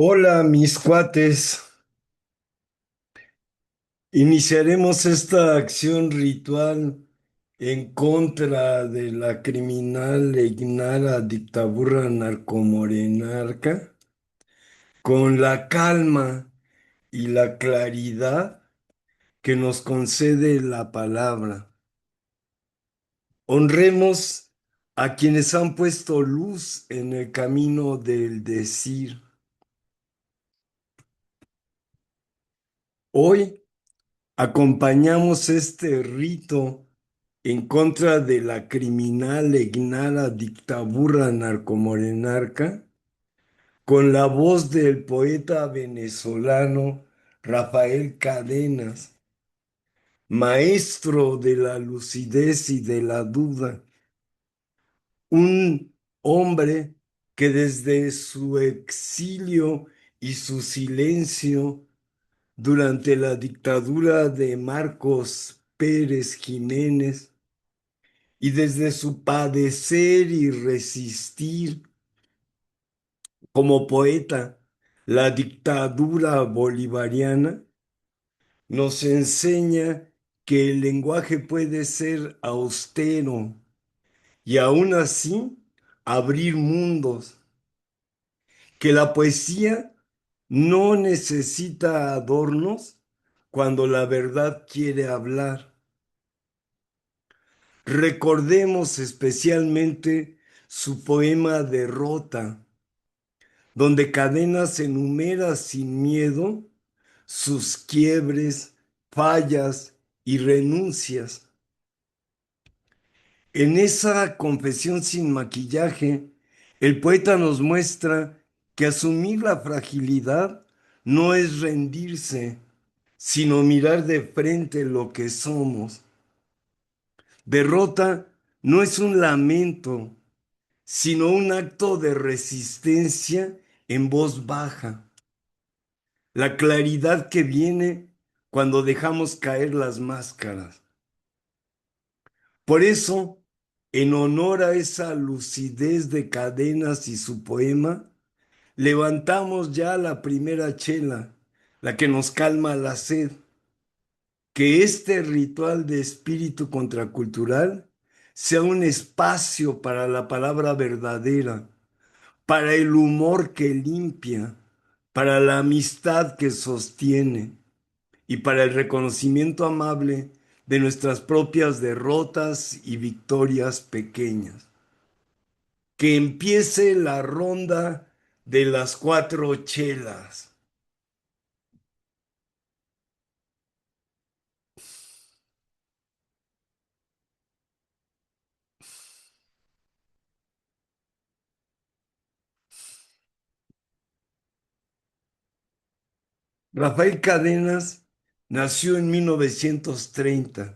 Hola, mis cuates. Iniciaremos esta acción ritual en contra de la criminal e ignara dictadura narcomorenarca con la calma y la claridad que nos concede la palabra. Honremos a quienes han puesto luz en el camino del decir. Hoy acompañamos este rito en contra de la criminal e ignara dictadura narcomorenarca con la voz del poeta venezolano Rafael Cadenas, maestro de la lucidez y de la duda, un hombre que desde su exilio y su silencio durante la dictadura de Marcos Pérez Jiménez y desde su padecer y resistir como poeta la dictadura bolivariana, nos enseña que el lenguaje puede ser austero y aún así abrir mundos, que la poesía no necesita adornos cuando la verdad quiere hablar. Recordemos especialmente su poema Derrota, donde Cadenas enumera sin miedo sus quiebres, fallas y renuncias. En esa confesión sin maquillaje, el poeta nos muestra que asumir la fragilidad no es rendirse, sino mirar de frente lo que somos. Derrota no es un lamento, sino un acto de resistencia en voz baja. La claridad que viene cuando dejamos caer las máscaras. Por eso, en honor a esa lucidez de Cadenas y su poema, levantamos ya la primera chela, la que nos calma la sed. Que este ritual de espíritu contracultural sea un espacio para la palabra verdadera, para el humor que limpia, para la amistad que sostiene y para el reconocimiento amable de nuestras propias derrotas y victorias pequeñas. Que empiece la ronda de las cuatro chelas. Rafael Cadenas nació en 1930.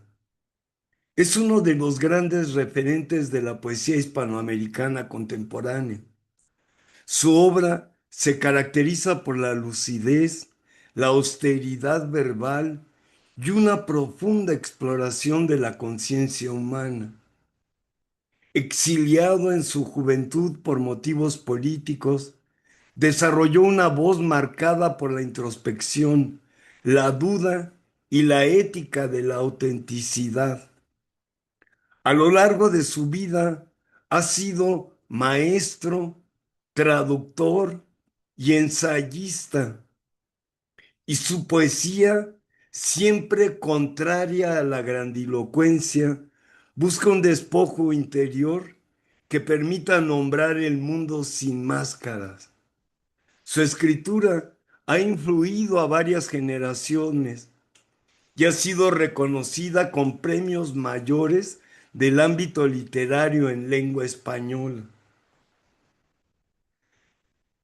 Es uno de los grandes referentes de la poesía hispanoamericana contemporánea. Su obra se caracteriza por la lucidez, la austeridad verbal y una profunda exploración de la conciencia humana. Exiliado en su juventud por motivos políticos, desarrolló una voz marcada por la introspección, la duda y la ética de la autenticidad. A lo largo de su vida ha sido maestro, traductor y ensayista, y su poesía, siempre contraria a la grandilocuencia, busca un despojo interior que permita nombrar el mundo sin máscaras. Su escritura ha influido a varias generaciones y ha sido reconocida con premios mayores del ámbito literario en lengua española.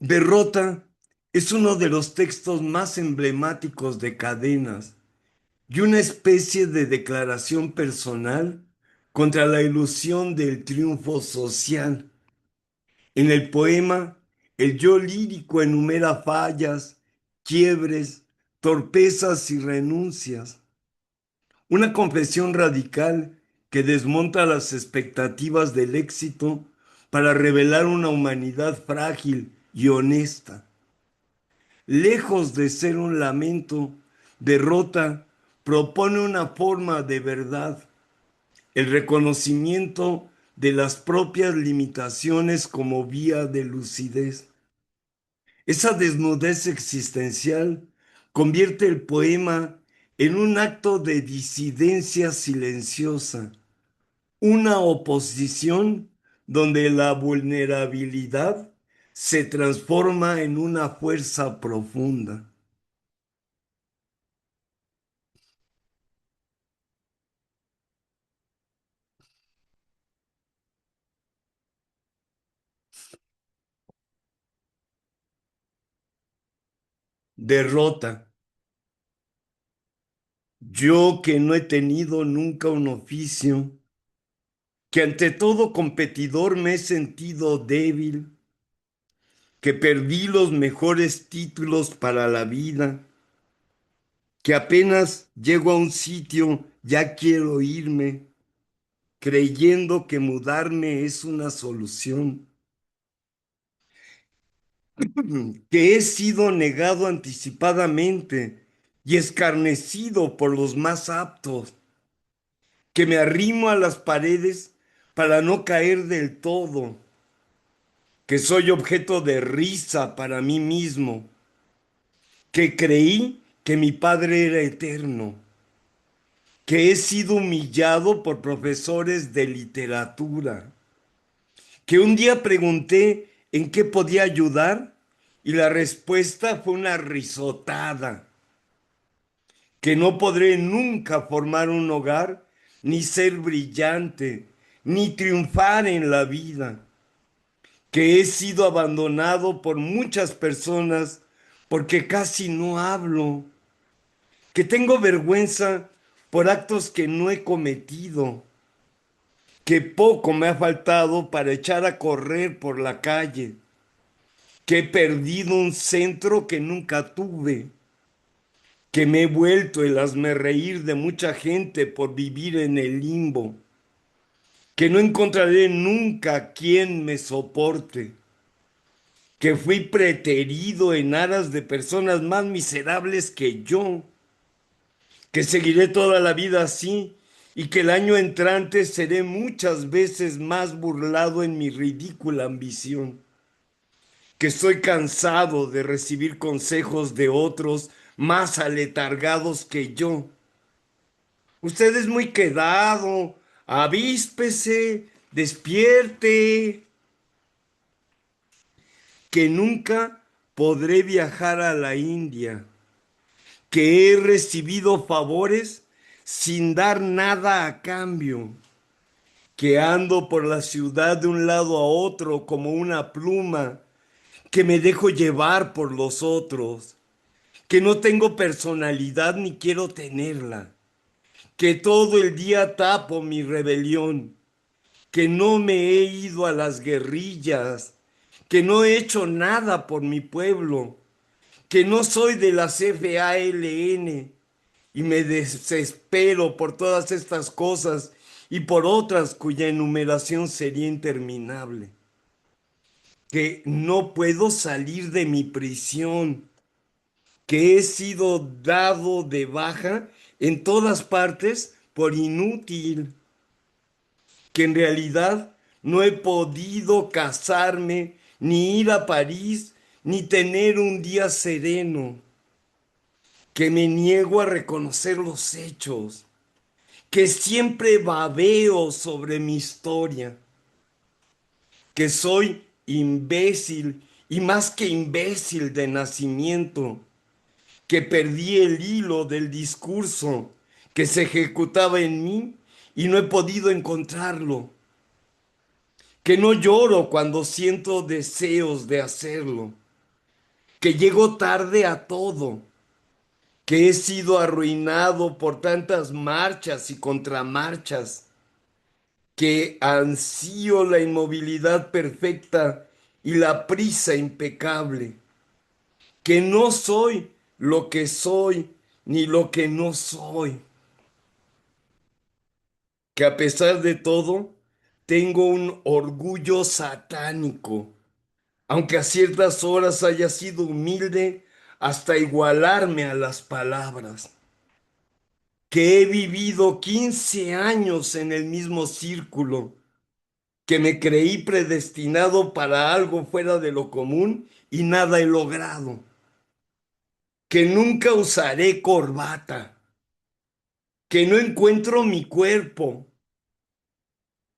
Derrota es uno de los textos más emblemáticos de Cadenas y una especie de declaración personal contra la ilusión del triunfo social. En el poema, el yo lírico enumera fallas, quiebres, torpezas y renuncias. Una confesión radical que desmonta las expectativas del éxito para revelar una humanidad frágil y honesta. lejos de ser un lamento, derrota, propone una forma de verdad, el reconocimiento de las propias limitaciones como vía de lucidez. Esa desnudez existencial convierte el poema en un acto de disidencia silenciosa, una oposición donde la vulnerabilidad se transforma en una fuerza profunda. Derrota. Yo que no he tenido nunca un oficio, que ante todo competidor me he sentido débil, que perdí los mejores títulos para la vida, que apenas llego a un sitio ya quiero irme, creyendo que mudarme es una solución, que he sido negado anticipadamente y escarnecido por los más aptos, que me arrimo a las paredes para no caer del todo, que soy objeto de risa para mí mismo, que creí que mi padre era eterno, que he sido humillado por profesores de literatura, que un día pregunté en qué podía ayudar y la respuesta fue una risotada, que no podré nunca formar un hogar, ni ser brillante, ni triunfar en la vida, que he sido abandonado por muchas personas porque casi no hablo, que tengo vergüenza por actos que no he cometido, que poco me ha faltado para echar a correr por la calle, que he perdido un centro que nunca tuve, que me he vuelto el reír de mucha gente por vivir en el limbo, que no encontraré nunca quien me soporte, que fui preterido en aras de personas más miserables que yo, que seguiré toda la vida así y que el año entrante seré muchas veces más burlado en mi ridícula ambición, que estoy cansado de recibir consejos de otros más aletargados que yo. Usted es muy quedado, avíspese, despierte, que nunca podré viajar a la India, que he recibido favores sin dar nada a cambio, que ando por la ciudad de un lado a otro como una pluma, que me dejo llevar por los otros, que no tengo personalidad ni quiero tenerla, que todo el día tapo mi rebelión, que no me he ido a las guerrillas, que no he hecho nada por mi pueblo, que no soy de las FALN y me desespero por todas estas cosas y por otras cuya enumeración sería interminable, que no puedo salir de mi prisión, que he sido dado de baja en todas partes por inútil, que en realidad no he podido casarme, ni ir a París, ni tener un día sereno, que me niego a reconocer los hechos, que siempre babeo sobre mi historia, que soy imbécil y más que imbécil de nacimiento, que perdí el hilo del discurso que se ejecutaba en mí y no he podido encontrarlo, que no lloro cuando siento deseos de hacerlo, que llego tarde a todo, que he sido arruinado por tantas marchas y contramarchas, que ansío la inmovilidad perfecta y la prisa impecable, que no soy lo que soy ni lo que no soy, que a pesar de todo tengo un orgullo satánico, aunque a ciertas horas haya sido humilde, hasta igualarme a las palabras, que he vivido 15 años en el mismo círculo, que me creí predestinado para algo fuera de lo común y nada he logrado, que nunca usaré corbata, que no encuentro mi cuerpo,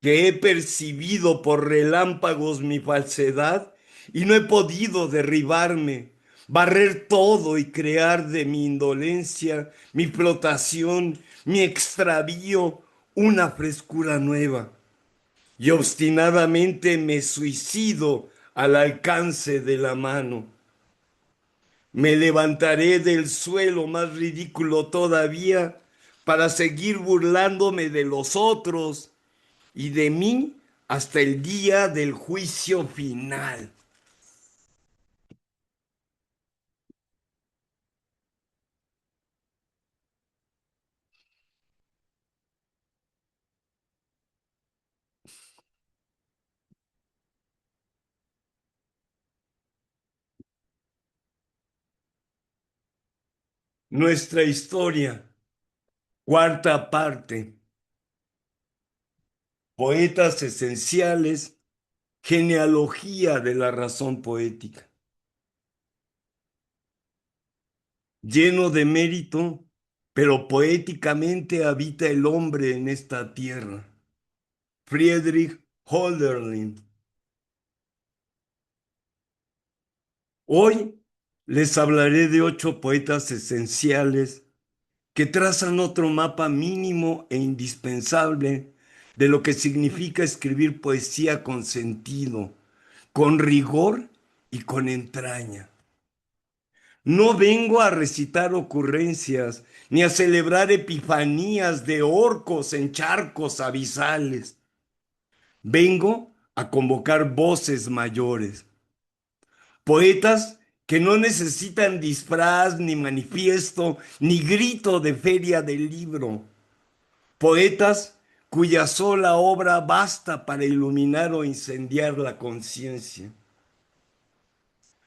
que he percibido por relámpagos mi falsedad y no he podido derribarme, barrer todo y crear de mi indolencia, mi flotación, mi extravío, una frescura nueva. Y obstinadamente me suicido al alcance de la mano. Me levantaré del suelo más ridículo todavía para seguir burlándome de los otros y de mí hasta el día del juicio final. Nuestra historia, cuarta parte, poetas esenciales, genealogía de la razón poética. Lleno de mérito, pero poéticamente habita el hombre en esta tierra. Friedrich Hölderlin. Hoy les hablaré de 8 poetas esenciales que trazan otro mapa mínimo e indispensable de lo que significa escribir poesía con sentido, con rigor y con entraña. No vengo a recitar ocurrencias ni a celebrar epifanías de orcos en charcos abisales. Vengo a convocar voces mayores, poetas que no necesitan disfraz, ni manifiesto, ni grito de feria del libro, poetas cuya sola obra basta para iluminar o incendiar la conciencia.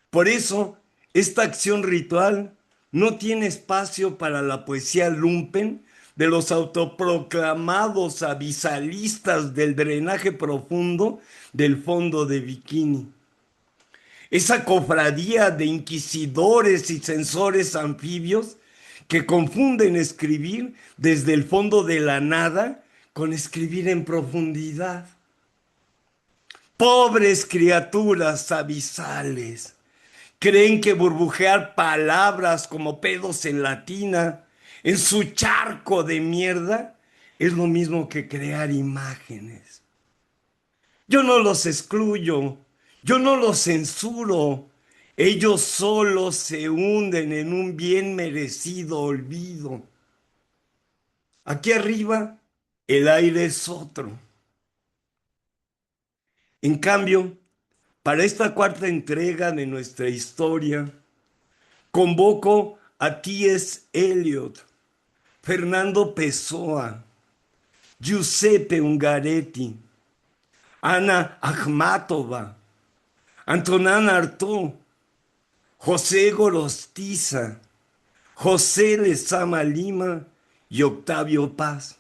Por eso, esta acción ritual no tiene espacio para la poesía lumpen de los autoproclamados abisalistas del drenaje profundo del fondo de bikini. Esa cofradía de inquisidores y censores anfibios que confunden escribir desde el fondo de la nada con escribir en profundidad. Pobres criaturas abisales, creen que burbujear palabras como pedos en latina en su charco de mierda es lo mismo que crear imágenes. Yo no los excluyo, yo no los censuro. Ellos solos se hunden en un bien merecido olvido. Aquí arriba el aire es otro. En cambio, para esta cuarta entrega de nuestra historia, convoco a T.S. Eliot, Fernando Pessoa, Giuseppe Ungaretti, Ana Akhmatova, Antonin Artaud, José Gorostiza, José Lezama Lima y Octavio Paz.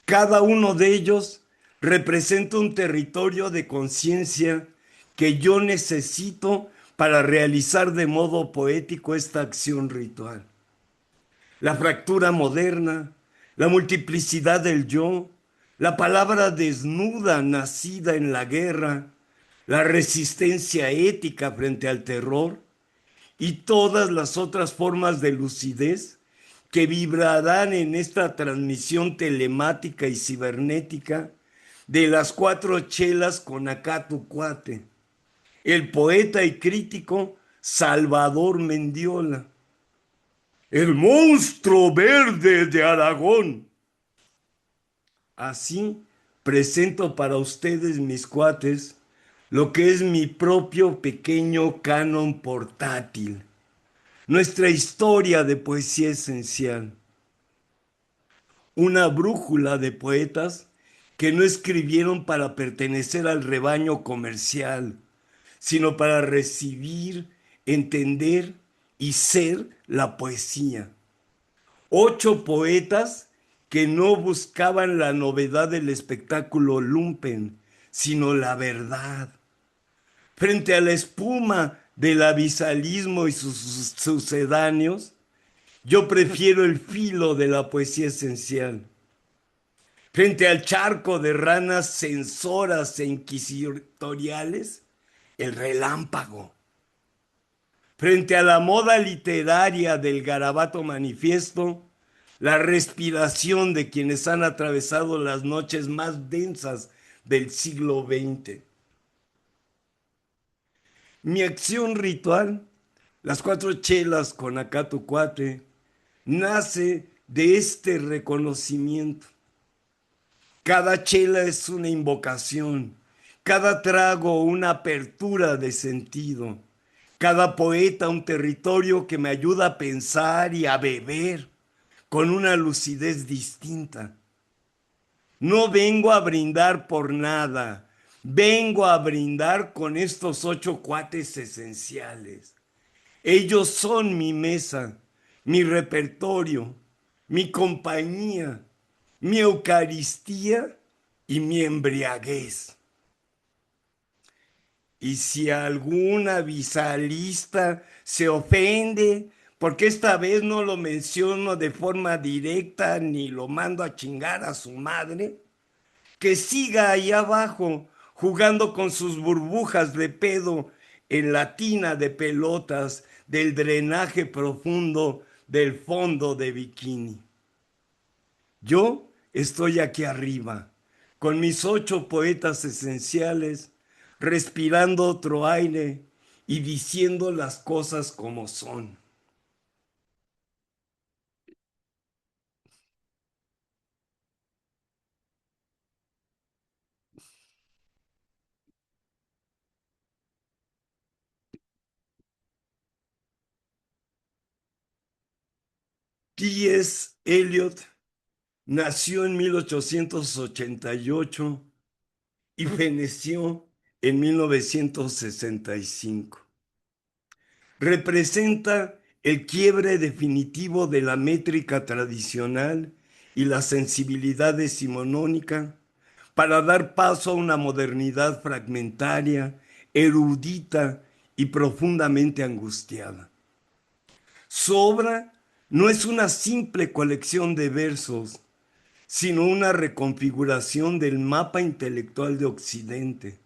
Cada uno de ellos representa un territorio de conciencia que yo necesito para realizar de modo poético esta acción ritual. La fractura moderna, la multiplicidad del yo, la palabra desnuda nacida en la guerra, la resistencia ética frente al terror y todas las otras formas de lucidez que vibrarán en esta transmisión telemática y cibernética de las cuatro chelas con acá tu cuate, el poeta y crítico Salvador Mendiola, el monstruo verde de Aragón. Así presento para ustedes, mis cuates, lo que es mi propio pequeño canon portátil, nuestra historia de poesía esencial, una brújula de poetas que no escribieron para pertenecer al rebaño comercial, sino para recibir entender y ser la poesía. 8 poetas que no buscaban la novedad del espectáculo lumpen, sino la verdad. Frente a la espuma del abisalismo y sus sucedáneos, yo prefiero el filo de la poesía esencial. Frente al charco de ranas censoras e inquisitoriales, el relámpago. Frente a la moda literaria del garabato manifiesto, la respiración de quienes han atravesado las noches más densas del siglo XX. Mi acción ritual, las 4 chelas con Acato Cuate, nace de este reconocimiento. Cada chela es una invocación, cada trago una apertura de sentido, cada poeta un territorio que me ayuda a pensar y a beber con una lucidez distinta. No vengo a brindar por nada, vengo a brindar con estos 8 cuates esenciales. Ellos son mi mesa, mi repertorio, mi compañía, mi Eucaristía y mi embriaguez. Y si alguna visalista se ofende, porque esta vez no lo menciono de forma directa ni lo mando a chingar a su madre, que siga ahí abajo jugando con sus burbujas de pedo en la tina de pelotas del drenaje profundo del fondo de bikini. Yo estoy aquí arriba, con mis 8 poetas esenciales, respirando otro aire y diciendo las cosas como son. T.S. Eliot nació en 1888 y feneció en 1965. Representa el quiebre definitivo de la métrica tradicional y la sensibilidad decimonónica para dar paso a una modernidad fragmentaria, erudita y profundamente angustiada. Su obra no es una simple colección de versos, sino una reconfiguración del mapa intelectual de Occidente,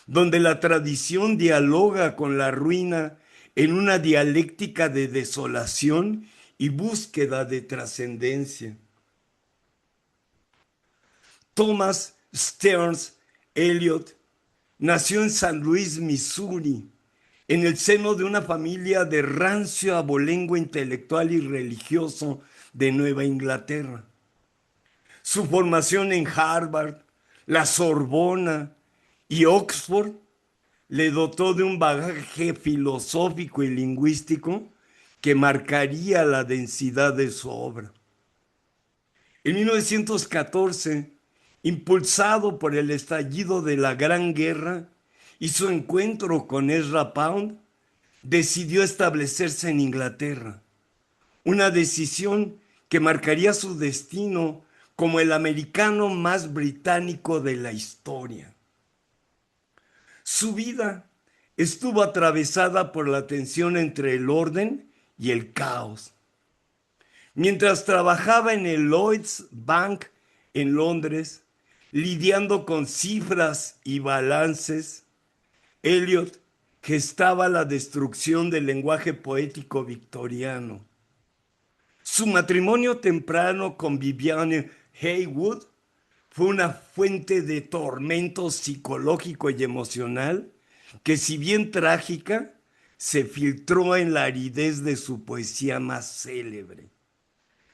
donde la tradición dialoga con la ruina en una dialéctica de desolación y búsqueda de trascendencia. Thomas Stearns Eliot nació en San Luis, Missouri, en el seno de una familia de rancio abolengo intelectual y religioso de Nueva Inglaterra. Su formación en Harvard, la Sorbona y Oxford le dotó de un bagaje filosófico y lingüístico que marcaría la densidad de su obra. En 1914, impulsado por el estallido de la Gran Guerra y su encuentro con Ezra Pound, decidió establecerse en Inglaterra, una decisión que marcaría su destino como el americano más británico de la historia. Su vida estuvo atravesada por la tensión entre el orden y el caos. Mientras trabajaba en el Lloyds Bank en Londres, lidiando con cifras y balances, Eliot gestaba la destrucción del lenguaje poético victoriano. Su matrimonio temprano con Viviane Haywood fue una fuente de tormento psicológico y emocional que, si bien trágica, se filtró en la aridez de su poesía más célebre.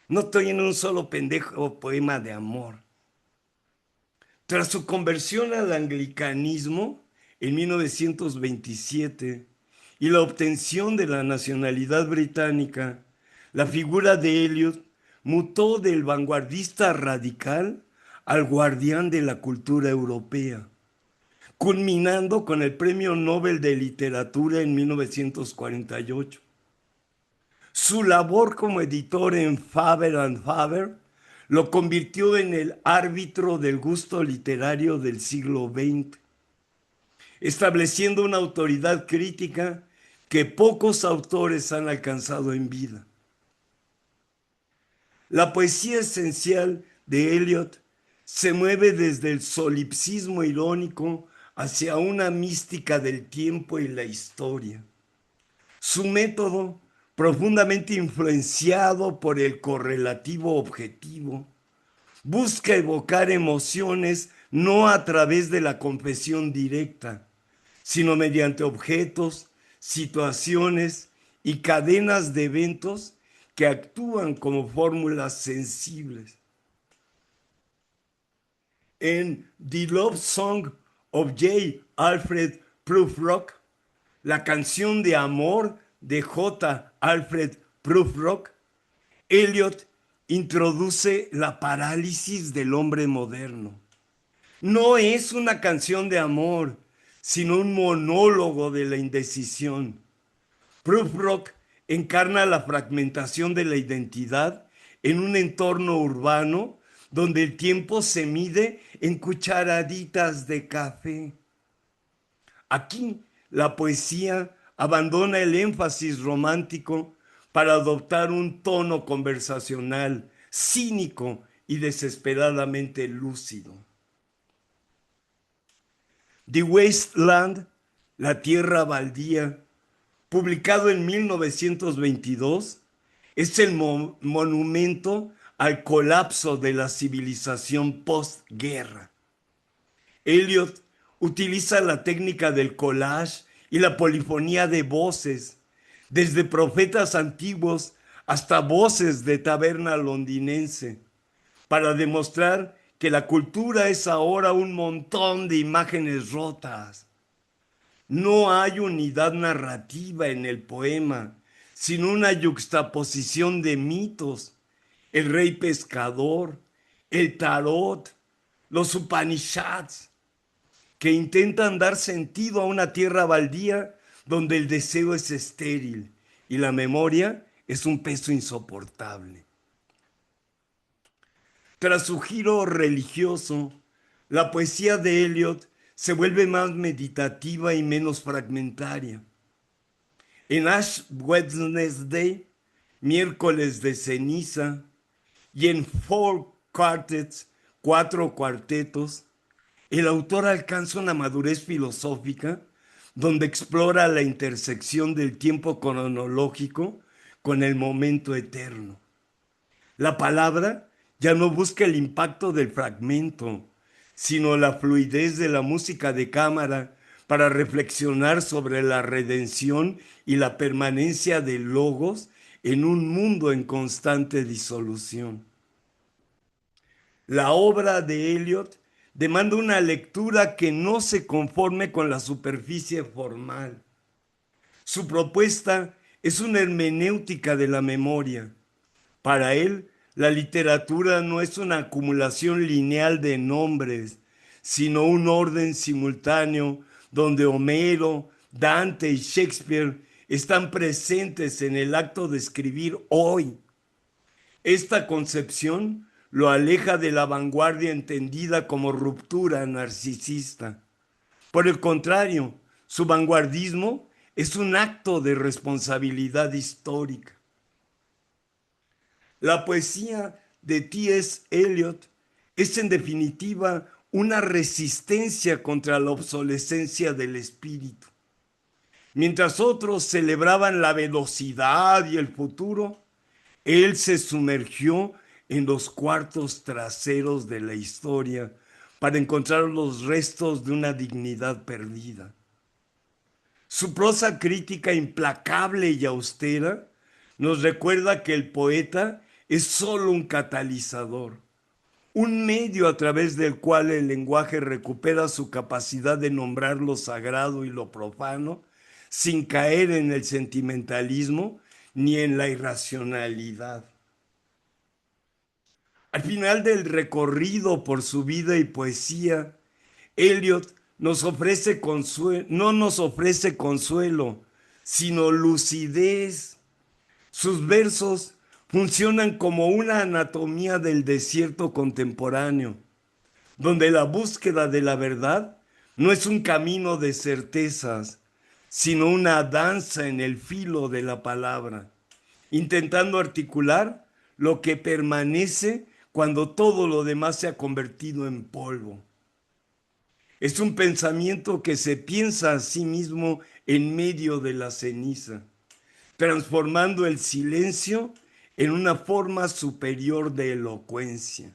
No estoy en un solo pendejo poema de amor. Tras su conversión al anglicanismo en 1927 y la obtención de la nacionalidad británica, la figura de Eliot mutó del vanguardista radical al guardián de la cultura europea, culminando con el Premio Nobel de Literatura en 1948. Su labor como editor en Faber and Faber lo convirtió en el árbitro del gusto literario del siglo XX, estableciendo una autoridad crítica que pocos autores han alcanzado en vida. La poesía esencial de Eliot se mueve desde el solipsismo irónico hacia una mística del tiempo y la historia. Su método, profundamente influenciado por el correlativo objetivo, busca evocar emociones no a través de la confesión directa, sino mediante objetos, situaciones y cadenas de eventos que actúan como fórmulas sensibles. En The Love Song of J. Alfred Prufrock, la canción de amor de J. Alfred Prufrock, Eliot introduce la parálisis del hombre moderno. No es una canción de amor, sino un monólogo de la indecisión. Prufrock encarna la fragmentación de la identidad en un entorno urbano donde el tiempo se mide en cucharaditas de café. Aquí la poesía abandona el énfasis romántico para adoptar un tono conversacional, cínico y desesperadamente lúcido. The Wasteland, La Tierra Baldía, publicado en 1922, es el monumento al colapso de la civilización postguerra. Eliot utiliza la técnica del collage y la polifonía de voces, desde profetas antiguos hasta voces de taberna londinense, para demostrar que la cultura es ahora un montón de imágenes rotas. No hay unidad narrativa en el poema, sino una yuxtaposición de mitos: el rey pescador, el tarot, los Upanishads, que intentan dar sentido a una tierra baldía donde el deseo es estéril y la memoria es un peso insoportable. Tras su giro religioso, la poesía de Eliot se vuelve más meditativa y menos fragmentaria. En Ash Wednesday, miércoles de ceniza, y en Four Quartets, 4 cuartetos, el autor alcanza una madurez filosófica donde explora la intersección del tiempo cronológico con el momento eterno. La palabra ya no busca el impacto del fragmento, sino la fluidez de la música de cámara para reflexionar sobre la redención y la permanencia del logos en un mundo en constante disolución. La obra de Eliot demanda una lectura que no se conforme con la superficie formal. Su propuesta es una hermenéutica de la memoria. Para él, la literatura no es una acumulación lineal de nombres, sino un orden simultáneo donde Homero, Dante y Shakespeare están presentes en el acto de escribir hoy. Esta concepción lo aleja de la vanguardia entendida como ruptura narcisista. Por el contrario, su vanguardismo es un acto de responsabilidad histórica. La poesía de T.S. Eliot es en definitiva una resistencia contra la obsolescencia del espíritu. Mientras otros celebraban la velocidad y el futuro, él se sumergió en los cuartos traseros de la historia para encontrar los restos de una dignidad perdida. Su prosa crítica implacable y austera nos recuerda que el poeta es solo un catalizador, un medio a través del cual el lenguaje recupera su capacidad de nombrar lo sagrado y lo profano sin caer en el sentimentalismo ni en la irracionalidad. Al final del recorrido por su vida y poesía, Eliot no nos ofrece consuelo, sino lucidez. Sus versos funcionan como una anatomía del desierto contemporáneo, donde la búsqueda de la verdad no es un camino de certezas, sino una danza en el filo de la palabra, intentando articular lo que permanece cuando todo lo demás se ha convertido en polvo. Es un pensamiento que se piensa a sí mismo en medio de la ceniza, transformando el silencio en una forma superior de elocuencia.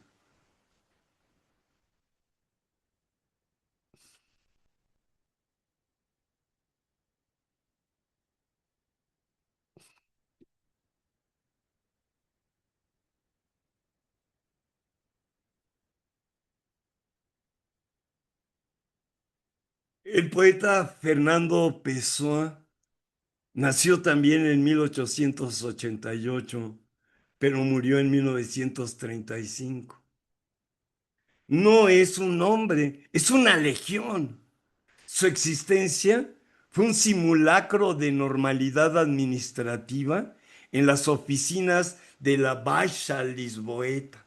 El poeta Fernando Pessoa nació también en 1888, pero murió en 1935. No es un hombre, es una legión. Su existencia fue un simulacro de normalidad administrativa en las oficinas de la Baixa Lisboeta,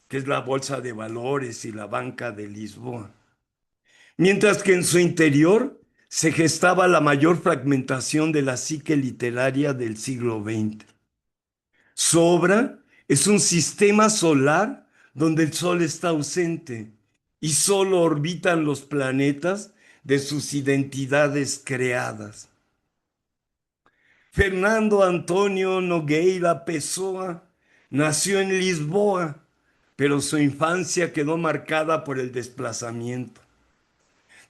que es la bolsa de valores y la banca de Lisboa. Mientras que en su interior se gestaba la mayor fragmentación de la psique literaria del siglo XX. Su obra es un sistema solar donde el Sol está ausente y solo orbitan los planetas de sus identidades creadas. Fernando Antonio Nogueira Pessoa nació en Lisboa, pero su infancia quedó marcada por el desplazamiento.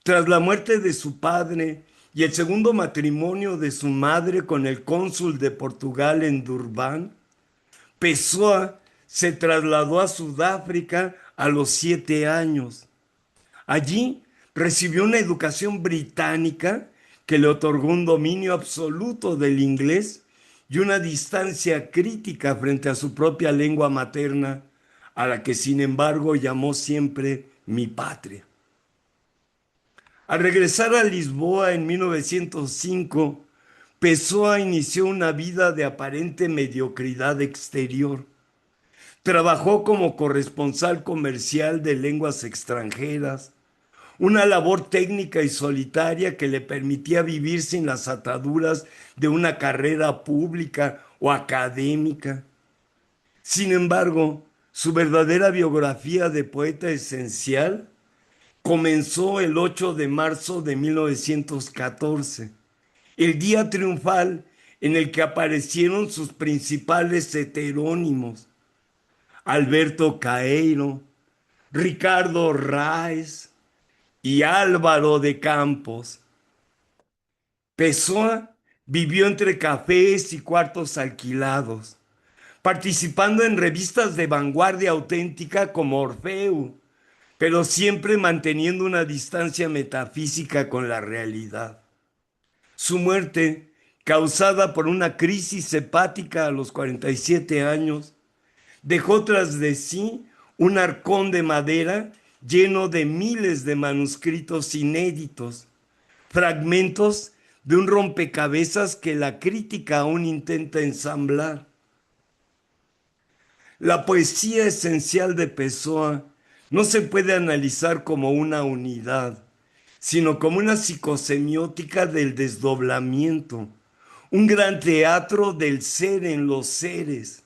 Tras la muerte de su padre y el segundo matrimonio de su madre con el cónsul de Portugal en Durban, Pessoa se trasladó a Sudáfrica a los 7 años. Allí recibió una educación británica que le otorgó un dominio absoluto del inglés y una distancia crítica frente a su propia lengua materna, a la que sin embargo llamó siempre mi patria. Al regresar a Lisboa en 1905, Pessoa inició una vida de aparente mediocridad exterior. Trabajó como corresponsal comercial de lenguas extranjeras, una labor técnica y solitaria que le permitía vivir sin las ataduras de una carrera pública o académica. Sin embargo, su verdadera biografía de poeta esencial comenzó el 8 de marzo de 1914, el día triunfal en el que aparecieron sus principales heterónimos, Alberto Caeiro, Ricardo Reis y Álvaro de Campos. Pessoa vivió entre cafés y cuartos alquilados, participando en revistas de vanguardia auténtica como Orfeo, pero siempre manteniendo una distancia metafísica con la realidad. Su muerte, causada por una crisis hepática a los 47 años, dejó tras de sí un arcón de madera lleno de miles de manuscritos inéditos, fragmentos de un rompecabezas que la crítica aún intenta ensamblar. La poesía esencial de Pessoa no se puede analizar como una unidad, sino como una psicosemiótica del desdoblamiento, un gran teatro del ser en los seres.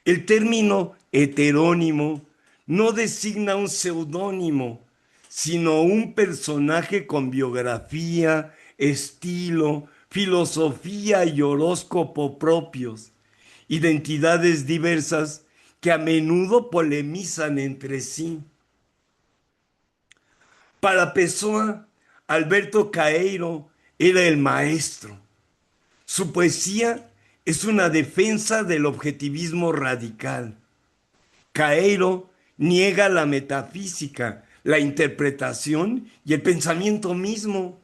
El término heterónimo no designa un seudónimo, sino un personaje con biografía, estilo, filosofía y horóscopo propios, identidades diversas que a menudo polemizan entre sí. Para Pessoa, Alberto Caeiro era el maestro. Su poesía es una defensa del objetivismo radical. Caeiro niega la metafísica, la interpretación y el pensamiento mismo.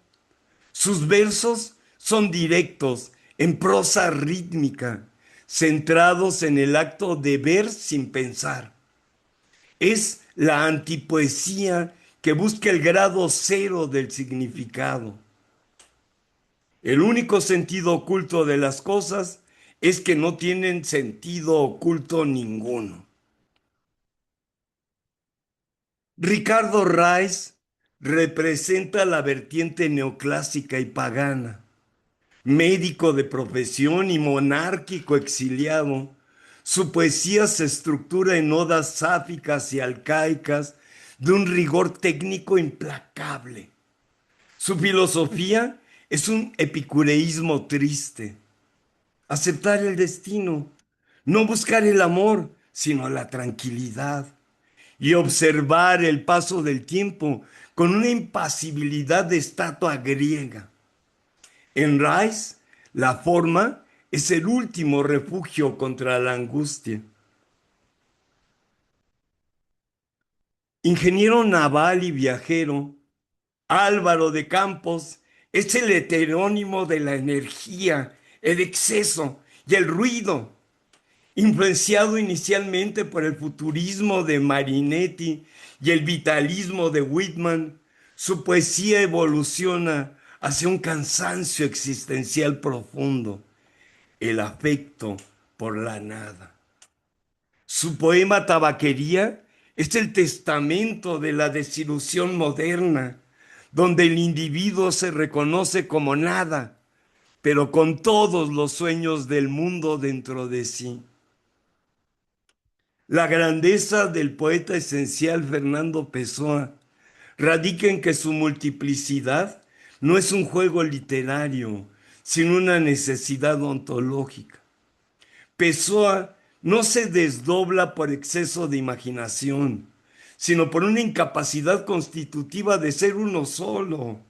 Sus versos son directos, en prosa rítmica, centrados en el acto de ver sin pensar. Es la antipoesía que busca el grado cero del significado. El único sentido oculto de las cosas es que no tienen sentido oculto ninguno. Ricardo Reis representa la vertiente neoclásica y pagana. Médico de profesión y monárquico exiliado, su poesía se estructura en odas sáficas y alcaicas de un rigor técnico implacable. Su filosofía es un epicureísmo triste. Aceptar el destino, no buscar el amor, sino la tranquilidad, y observar el paso del tiempo con una impasibilidad de estatua griega. En Rice, la forma es el último refugio contra la angustia. Ingeniero naval y viajero, Álvaro de Campos es el heterónimo de la energía, el exceso y el ruido. Influenciado inicialmente por el futurismo de Marinetti y el vitalismo de Whitman, su poesía evoluciona hacia un cansancio existencial profundo, el afecto por la nada. Su poema Tabaquería es el testamento de la desilusión moderna, donde el individuo se reconoce como nada, pero con todos los sueños del mundo dentro de sí. La grandeza del poeta esencial Fernando Pessoa radica en que su multiplicidad no es un juego literario, sino una necesidad ontológica. Pessoa no se desdobla por exceso de imaginación, sino por una incapacidad constitutiva de ser uno solo.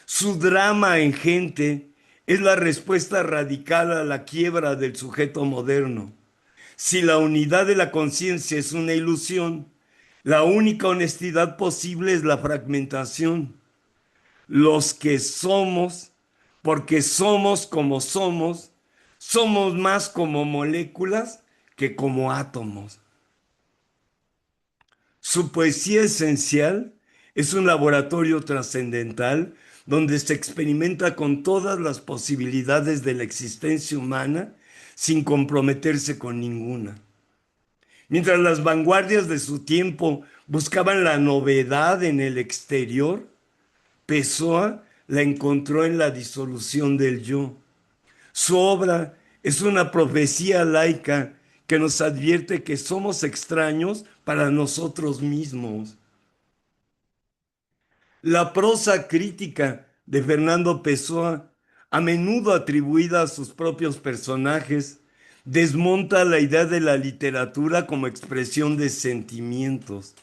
Su drama en Gente es la respuesta radical a la quiebra del sujeto moderno. Si la unidad de la conciencia es una ilusión, la única honestidad posible es la fragmentación. Los que somos, porque somos más como moléculas que como átomos. Su poesía esencial es un laboratorio trascendental donde se experimenta con todas las posibilidades de la existencia humana sin comprometerse con ninguna. Mientras las vanguardias de su tiempo buscaban la novedad en el exterior, Pessoa la encontró en la disolución del yo. Su obra es una profecía laica que nos advierte que somos extraños para nosotros mismos. La prosa crítica de Fernando Pessoa, a menudo atribuida a sus propios personajes, desmonta la idea de la literatura como expresión de sentimientos.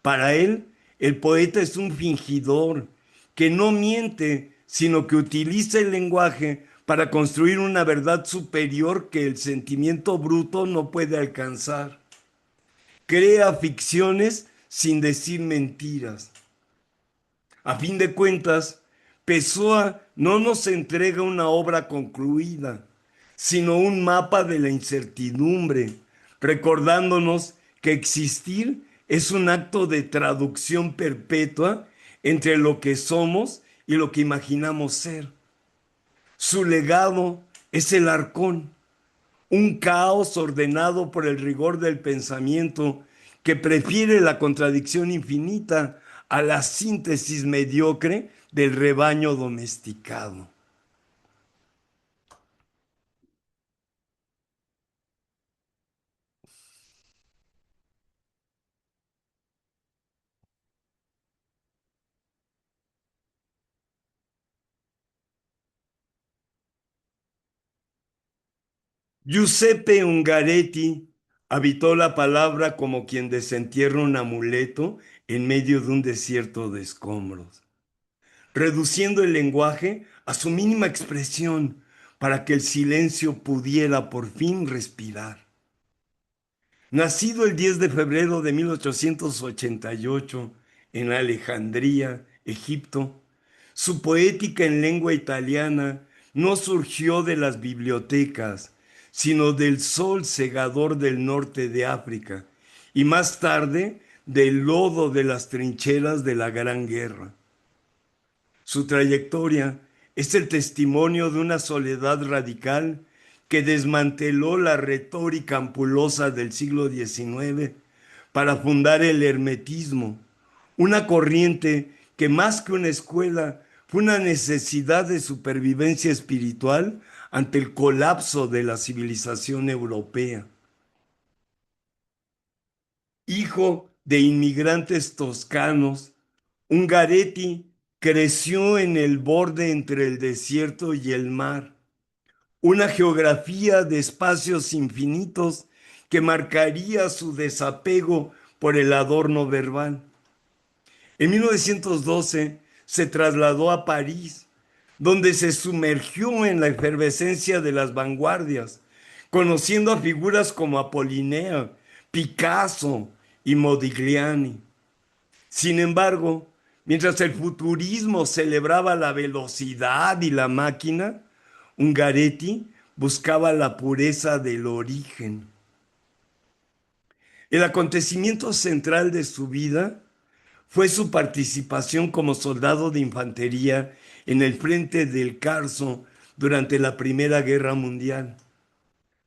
Para él, el poeta es un fingidor que no miente, sino que utiliza el lenguaje para construir una verdad superior que el sentimiento bruto no puede alcanzar. Crea ficciones sin decir mentiras. A fin de cuentas, Pessoa no nos entrega una obra concluida, sino un mapa de la incertidumbre, recordándonos que existir es un acto de traducción perpetua entre lo que somos y lo que imaginamos ser. Su legado es el arcón, un caos ordenado por el rigor del pensamiento que prefiere la contradicción infinita a la síntesis mediocre del rebaño domesticado. Giuseppe Ungaretti habitó la palabra como quien desentierra un amuleto en medio de un desierto de escombros, reduciendo el lenguaje a su mínima expresión para que el silencio pudiera por fin respirar. Nacido el 10 de febrero de 1888 en Alejandría, Egipto, su poética en lengua italiana no surgió de las bibliotecas, sino del sol segador del norte de África, y más tarde del lodo de las trincheras de la Gran Guerra. Su trayectoria es el testimonio de una soledad radical que desmanteló la retórica ampulosa del siglo XIX para fundar el hermetismo, una corriente que más que una escuela fue una necesidad de supervivencia espiritual ante el colapso de la civilización europea. Hijo de inmigrantes toscanos, Ungaretti creció en el borde entre el desierto y el mar, una geografía de espacios infinitos que marcaría su desapego por el adorno verbal. En 1912 se trasladó a París, donde se sumergió en la efervescencia de las vanguardias, conociendo a figuras como Apollinaire, Picasso y Modigliani. Sin embargo, mientras el futurismo celebraba la velocidad y la máquina, Ungaretti buscaba la pureza del origen. El acontecimiento central de su vida fue su participación como soldado de infantería en el frente del Carso durante la Primera Guerra Mundial.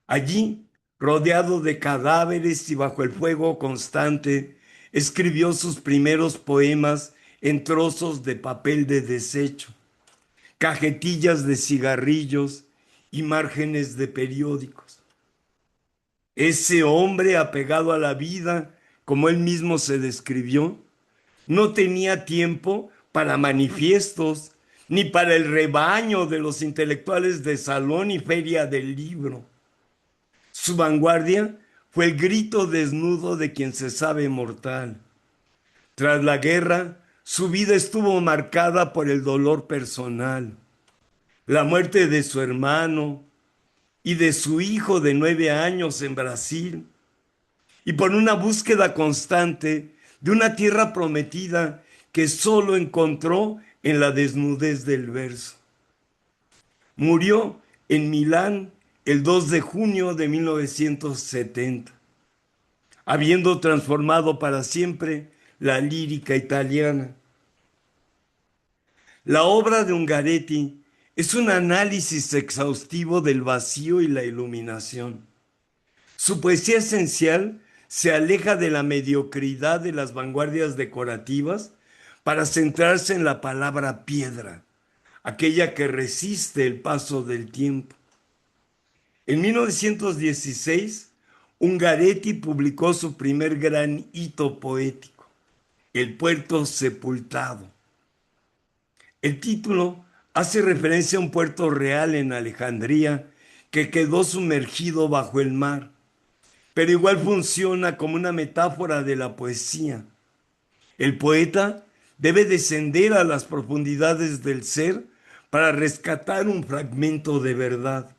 Allí, rodeado de cadáveres y bajo el fuego constante, escribió sus primeros poemas en trozos de papel de desecho, cajetillas de cigarrillos y márgenes de periódicos. Ese hombre apegado a la vida, como él mismo se describió, no tenía tiempo para manifiestos, ni para el rebaño de los intelectuales de salón y feria del libro. Su vanguardia fue el grito desnudo de quien se sabe mortal. Tras la guerra, su vida estuvo marcada por el dolor personal, la muerte de su hermano y de su hijo de 9 años en Brasil, y por una búsqueda constante de una tierra prometida que solo encontró en la desnudez del verso. Murió en Milán el 2 de junio de 1970, habiendo transformado para siempre la lírica italiana. La obra de Ungaretti es un análisis exhaustivo del vacío y la iluminación. Su poesía esencial se aleja de la mediocridad de las vanguardias decorativas para centrarse en la palabra piedra, aquella que resiste el paso del tiempo. En 1916, Ungaretti publicó su primer gran hito poético, El puerto sepultado. El título hace referencia a un puerto real en Alejandría que quedó sumergido bajo el mar, pero igual funciona como una metáfora de la poesía. El poeta debe descender a las profundidades del ser para rescatar un fragmento de verdad.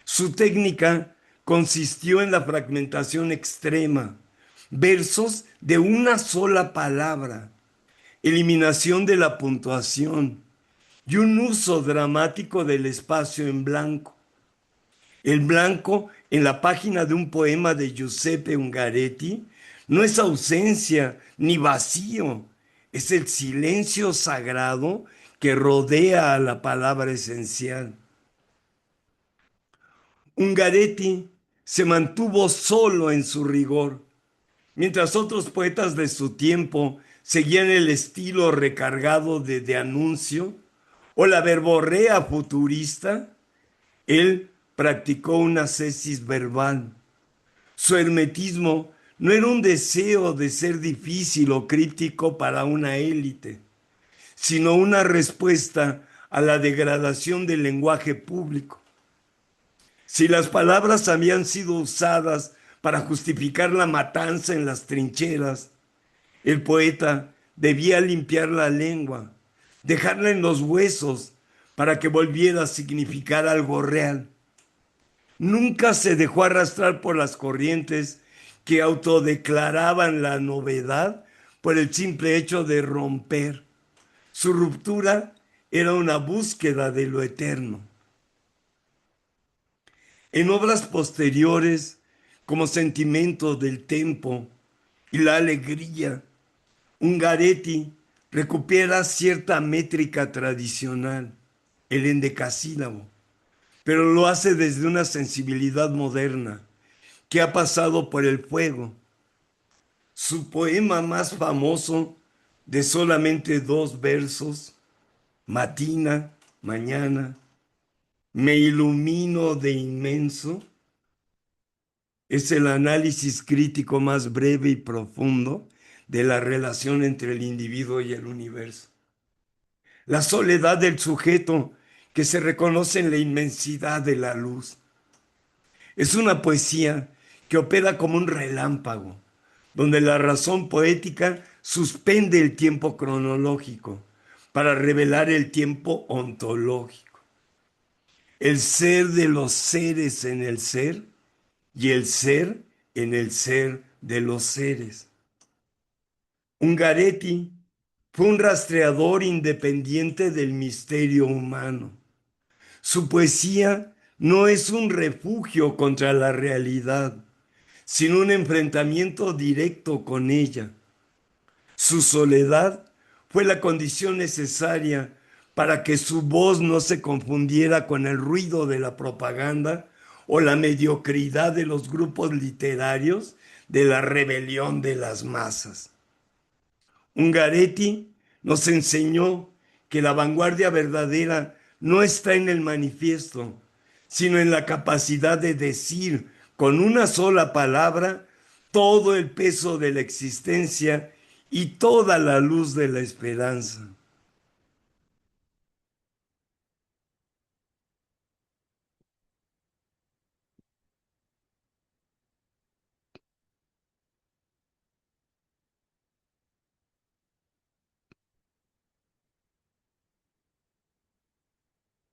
Su técnica consistió en la fragmentación extrema, versos de una sola palabra, eliminación de la puntuación y un uso dramático del espacio en blanco. El blanco en la página de un poema de Giuseppe Ungaretti no es ausencia ni vacío, es el silencio sagrado que rodea a la palabra esencial. Ungaretti se mantuvo solo en su rigor, mientras otros poetas de su tiempo seguían el estilo recargado de anuncio o la verborrea futurista. Él practicó una ascesis verbal. Su hermetismo no era un deseo de ser difícil o críptico para una élite, sino una respuesta a la degradación del lenguaje público. Si las palabras habían sido usadas para justificar la matanza en las trincheras, el poeta debía limpiar la lengua, dejarla en los huesos para que volviera a significar algo real. Nunca se dejó arrastrar por las corrientes que autodeclaraban la novedad por el simple hecho de romper. Su ruptura era una búsqueda de lo eterno. En obras posteriores, como Sentimiento del Tempo y la alegría. Ungaretti recupera cierta métrica tradicional, el endecasílabo, pero lo hace desde una sensibilidad moderna que ha pasado por el fuego. Su poema más famoso, de solamente 2 versos, Matina, mañana, me ilumino de inmenso, es el análisis crítico más breve y profundo de la relación entre el individuo y el universo. La soledad del sujeto que se reconoce en la inmensidad de la luz. Es una poesía que opera como un relámpago, donde la razón poética suspende el tiempo cronológico para revelar el tiempo ontológico. El ser de los seres en el ser y el ser en el ser de los seres. Ungaretti fue un rastreador independiente del misterio humano. Su poesía no es un refugio contra la realidad, sino un enfrentamiento directo con ella. Su soledad fue la condición necesaria para que su voz no se confundiera con el ruido de la propaganda o la mediocridad de los grupos literarios de la rebelión de las masas. Ungaretti nos enseñó que la vanguardia verdadera no está en el manifiesto, sino en la capacidad de decir con una sola palabra todo el peso de la existencia y toda la luz de la esperanza.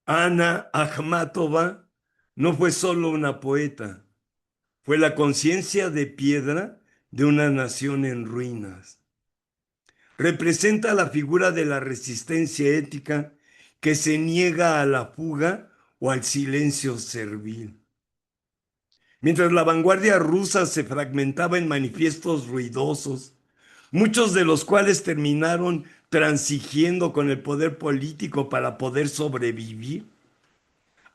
Ana Akhmatova no fue solo una poeta, fue la conciencia de piedra de una nación en ruinas. Representa la figura de la resistencia ética que se niega a la fuga o al silencio servil. Mientras la vanguardia rusa se fragmentaba en manifiestos ruidosos, muchos de los cuales terminaron transigiendo con el poder político para poder sobrevivir,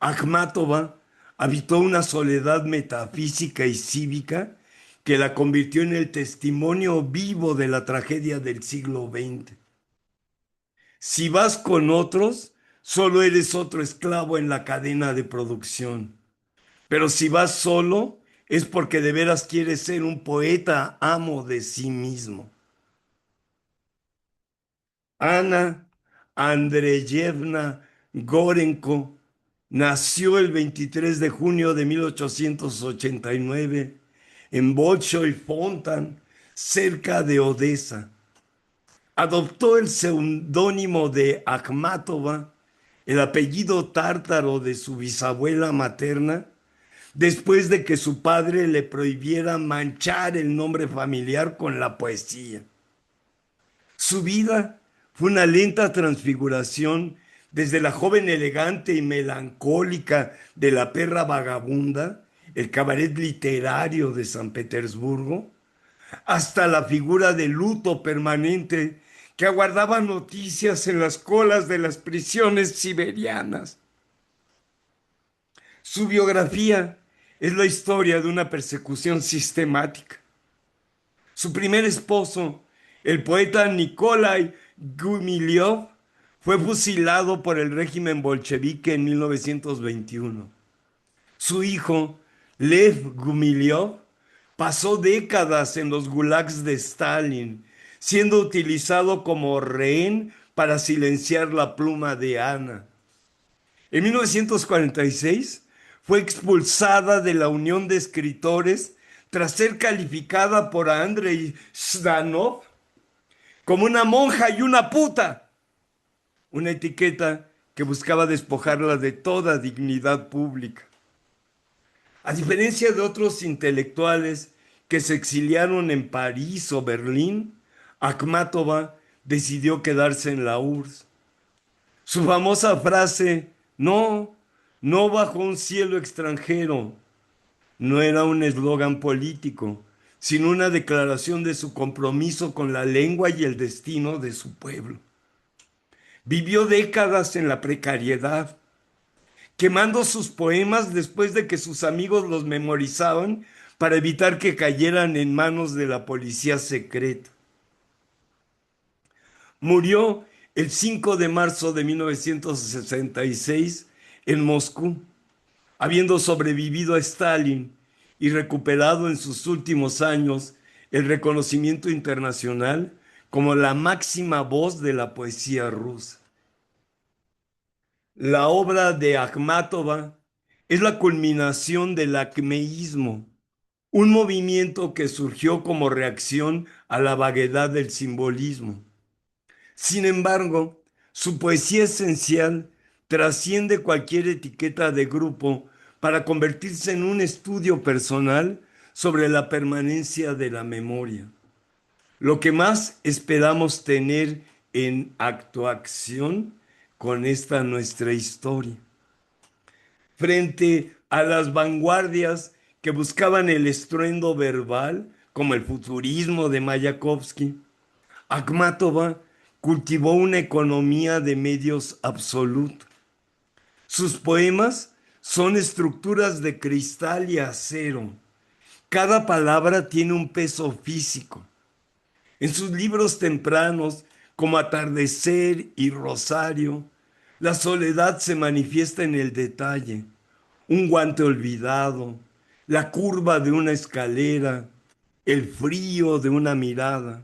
Akhmatova habitó una soledad metafísica y cívica que la convirtió en el testimonio vivo de la tragedia del siglo XX. Si vas con otros, solo eres otro esclavo en la cadena de producción. Pero si vas solo, es porque de veras quieres ser un poeta amo de sí mismo. Ana Andreyevna Gorenko nació el 23 de junio de 1889 en Bolshoi Fontan, cerca de Odessa. Adoptó el seudónimo de Akhmatova, el apellido tártaro de su bisabuela materna, después de que su padre le prohibiera manchar el nombre familiar con la poesía. Su vida fue una lenta transfiguración desde la joven elegante y melancólica de la perra vagabunda, el cabaret literario de San Petersburgo, hasta la figura de luto permanente que aguardaba noticias en las colas de las prisiones siberianas. Su biografía es la historia de una persecución sistemática. Su primer esposo, el poeta Nikolai Gumilyov, fue fusilado por el régimen bolchevique en 1921. Su hijo, Lev Gumilyov, pasó décadas en los gulags de Stalin, siendo utilizado como rehén para silenciar la pluma de Ana. En 1946 fue expulsada de la Unión de Escritores tras ser calificada por Andrei Zhdanov como una monja y una puta, una etiqueta que buscaba despojarla de toda dignidad pública. A diferencia de otros intelectuales que se exiliaron en París o Berlín, Akhmatova decidió quedarse en la URSS. Su famosa frase, no, no bajo un cielo extranjero, no era un eslogan político, sino una declaración de su compromiso con la lengua y el destino de su pueblo. Vivió décadas en la precariedad, quemando sus poemas después de que sus amigos los memorizaban para evitar que cayeran en manos de la policía secreta. Murió el 5 de marzo de 1966 en Moscú, habiendo sobrevivido a Stalin y recuperado en sus últimos años el reconocimiento internacional como la máxima voz de la poesía rusa. La obra de Akhmatova es la culminación del acmeísmo, un movimiento que surgió como reacción a la vaguedad del simbolismo. Sin embargo, su poesía esencial trasciende cualquier etiqueta de grupo para convertirse en un estudio personal sobre la permanencia de la memoria. Lo que más esperamos tener en actuación con esta nuestra historia. Frente a las vanguardias que buscaban el estruendo verbal, como el futurismo de Mayakovsky, Akhmatova cultivó una economía de medios absoluta. Sus poemas son estructuras de cristal y acero. Cada palabra tiene un peso físico. En sus libros tempranos, como Atardecer y Rosario, la soledad se manifiesta en el detalle. Un guante olvidado, la curva de una escalera, el frío de una mirada.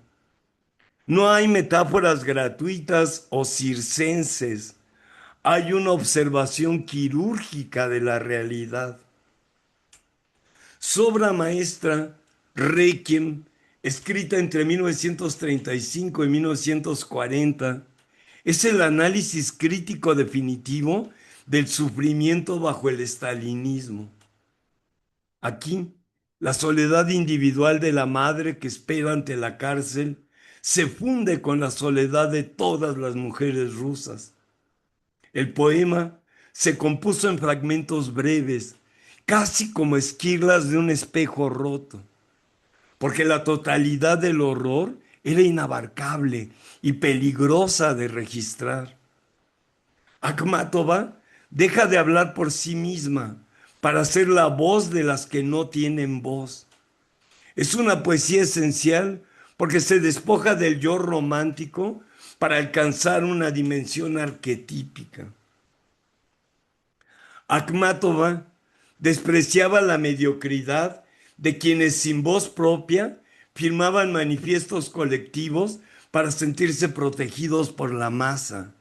No hay metáforas gratuitas o circenses. Hay una observación quirúrgica de la realidad. Su obra maestra, Requiem, escrita entre 1935 y 1940, es el análisis crítico definitivo del sufrimiento bajo el estalinismo. Aquí, la soledad individual de la madre que espera ante la cárcel se funde con la soledad de todas las mujeres rusas. El poema se compuso en fragmentos breves, casi como esquirlas de un espejo roto, porque la totalidad del horror era inabarcable y peligrosa de registrar. Akhmatova deja de hablar por sí misma para ser la voz de las que no tienen voz. Es una poesía esencial porque se despoja del yo romántico para alcanzar una dimensión arquetípica. Akhmatova despreciaba la mediocridad de quienes sin voz propia firmaban manifiestos colectivos para sentirse protegidos por la masa.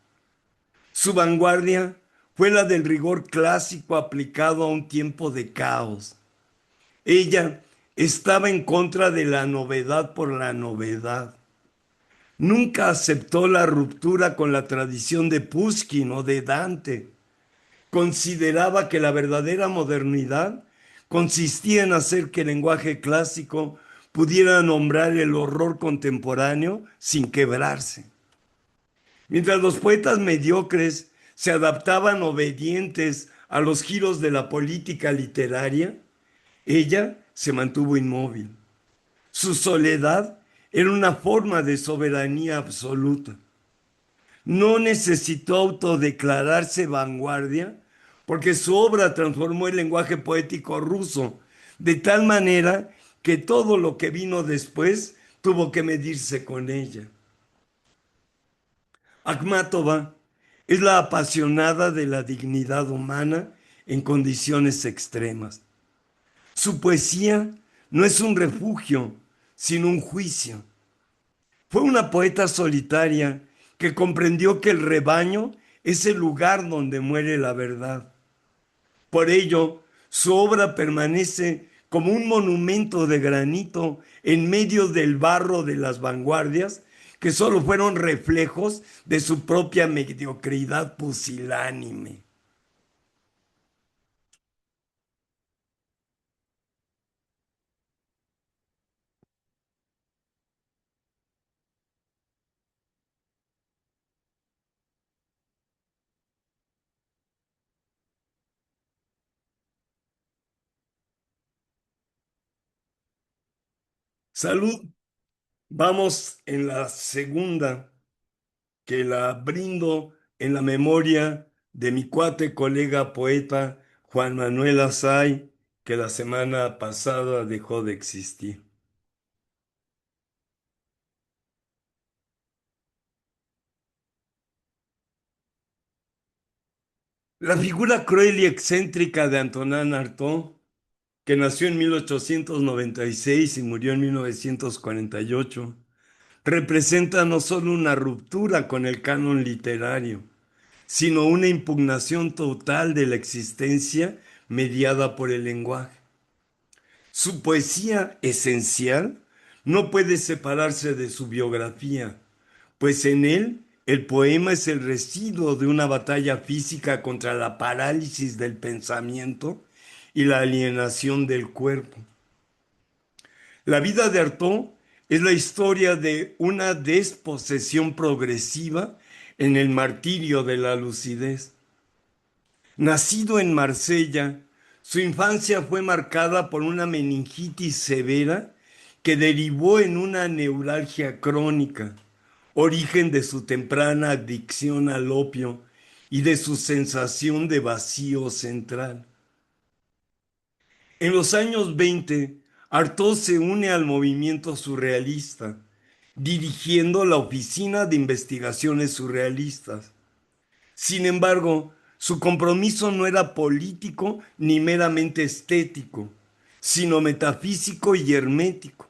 Su vanguardia fue la del rigor clásico aplicado a un tiempo de caos. Ella estaba en contra de la novedad por la novedad. Nunca aceptó la ruptura con la tradición de Pushkin o de Dante. Consideraba que la verdadera modernidad consistía en hacer que el lenguaje clásico pudiera nombrar el horror contemporáneo sin quebrarse. Mientras los poetas mediocres se adaptaban obedientes a los giros de la política literaria, ella se mantuvo inmóvil. Su soledad era una forma de soberanía absoluta. No necesitó autodeclararse vanguardia porque su obra transformó el lenguaje poético ruso de tal manera que todo lo que vino después tuvo que medirse con ella. Akhmatova es la apasionada de la dignidad humana en condiciones extremas. Su poesía no es un refugio, sino un juicio. Fue una poeta solitaria que comprendió que el rebaño es el lugar donde muere la verdad. Por ello, su obra permanece como un monumento de granito en medio del barro de las vanguardias, que solo fueron reflejos de su propia mediocridad pusilánime. Salud. Vamos en la segunda, que la brindo en la memoria de mi cuate, colega, poeta Juan Manuel Azay, que la semana pasada dejó de existir. La figura cruel y excéntrica de Antonin Artaud, que nació en 1896 y murió en 1948, representa no solo una ruptura con el canon literario, sino una impugnación total de la existencia mediada por el lenguaje. Su poesía esencial no puede separarse de su biografía, pues en él el poema es el residuo de una batalla física contra la parálisis del pensamiento y la alienación del cuerpo. La vida de Artaud es la historia de una desposesión progresiva en el martirio de la lucidez. Nacido en Marsella, su infancia fue marcada por una meningitis severa que derivó en una neuralgia crónica, origen de su temprana adicción al opio y de su sensación de vacío central. En los años 20, Artaud se une al movimiento surrealista, dirigiendo la Oficina de Investigaciones Surrealistas. Sin embargo, su compromiso no era político ni meramente estético, sino metafísico y hermético.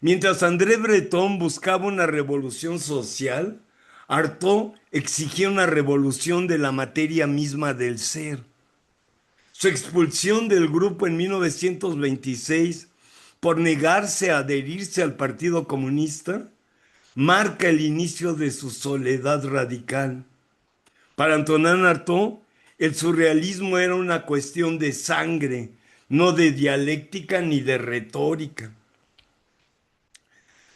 Mientras André Breton buscaba una revolución social, Artaud exigía una revolución de la materia misma del ser. Su expulsión del grupo en 1926 por negarse a adherirse al Partido Comunista marca el inicio de su soledad radical. Para Antonin Artaud, el surrealismo era una cuestión de sangre, no de dialéctica ni de retórica.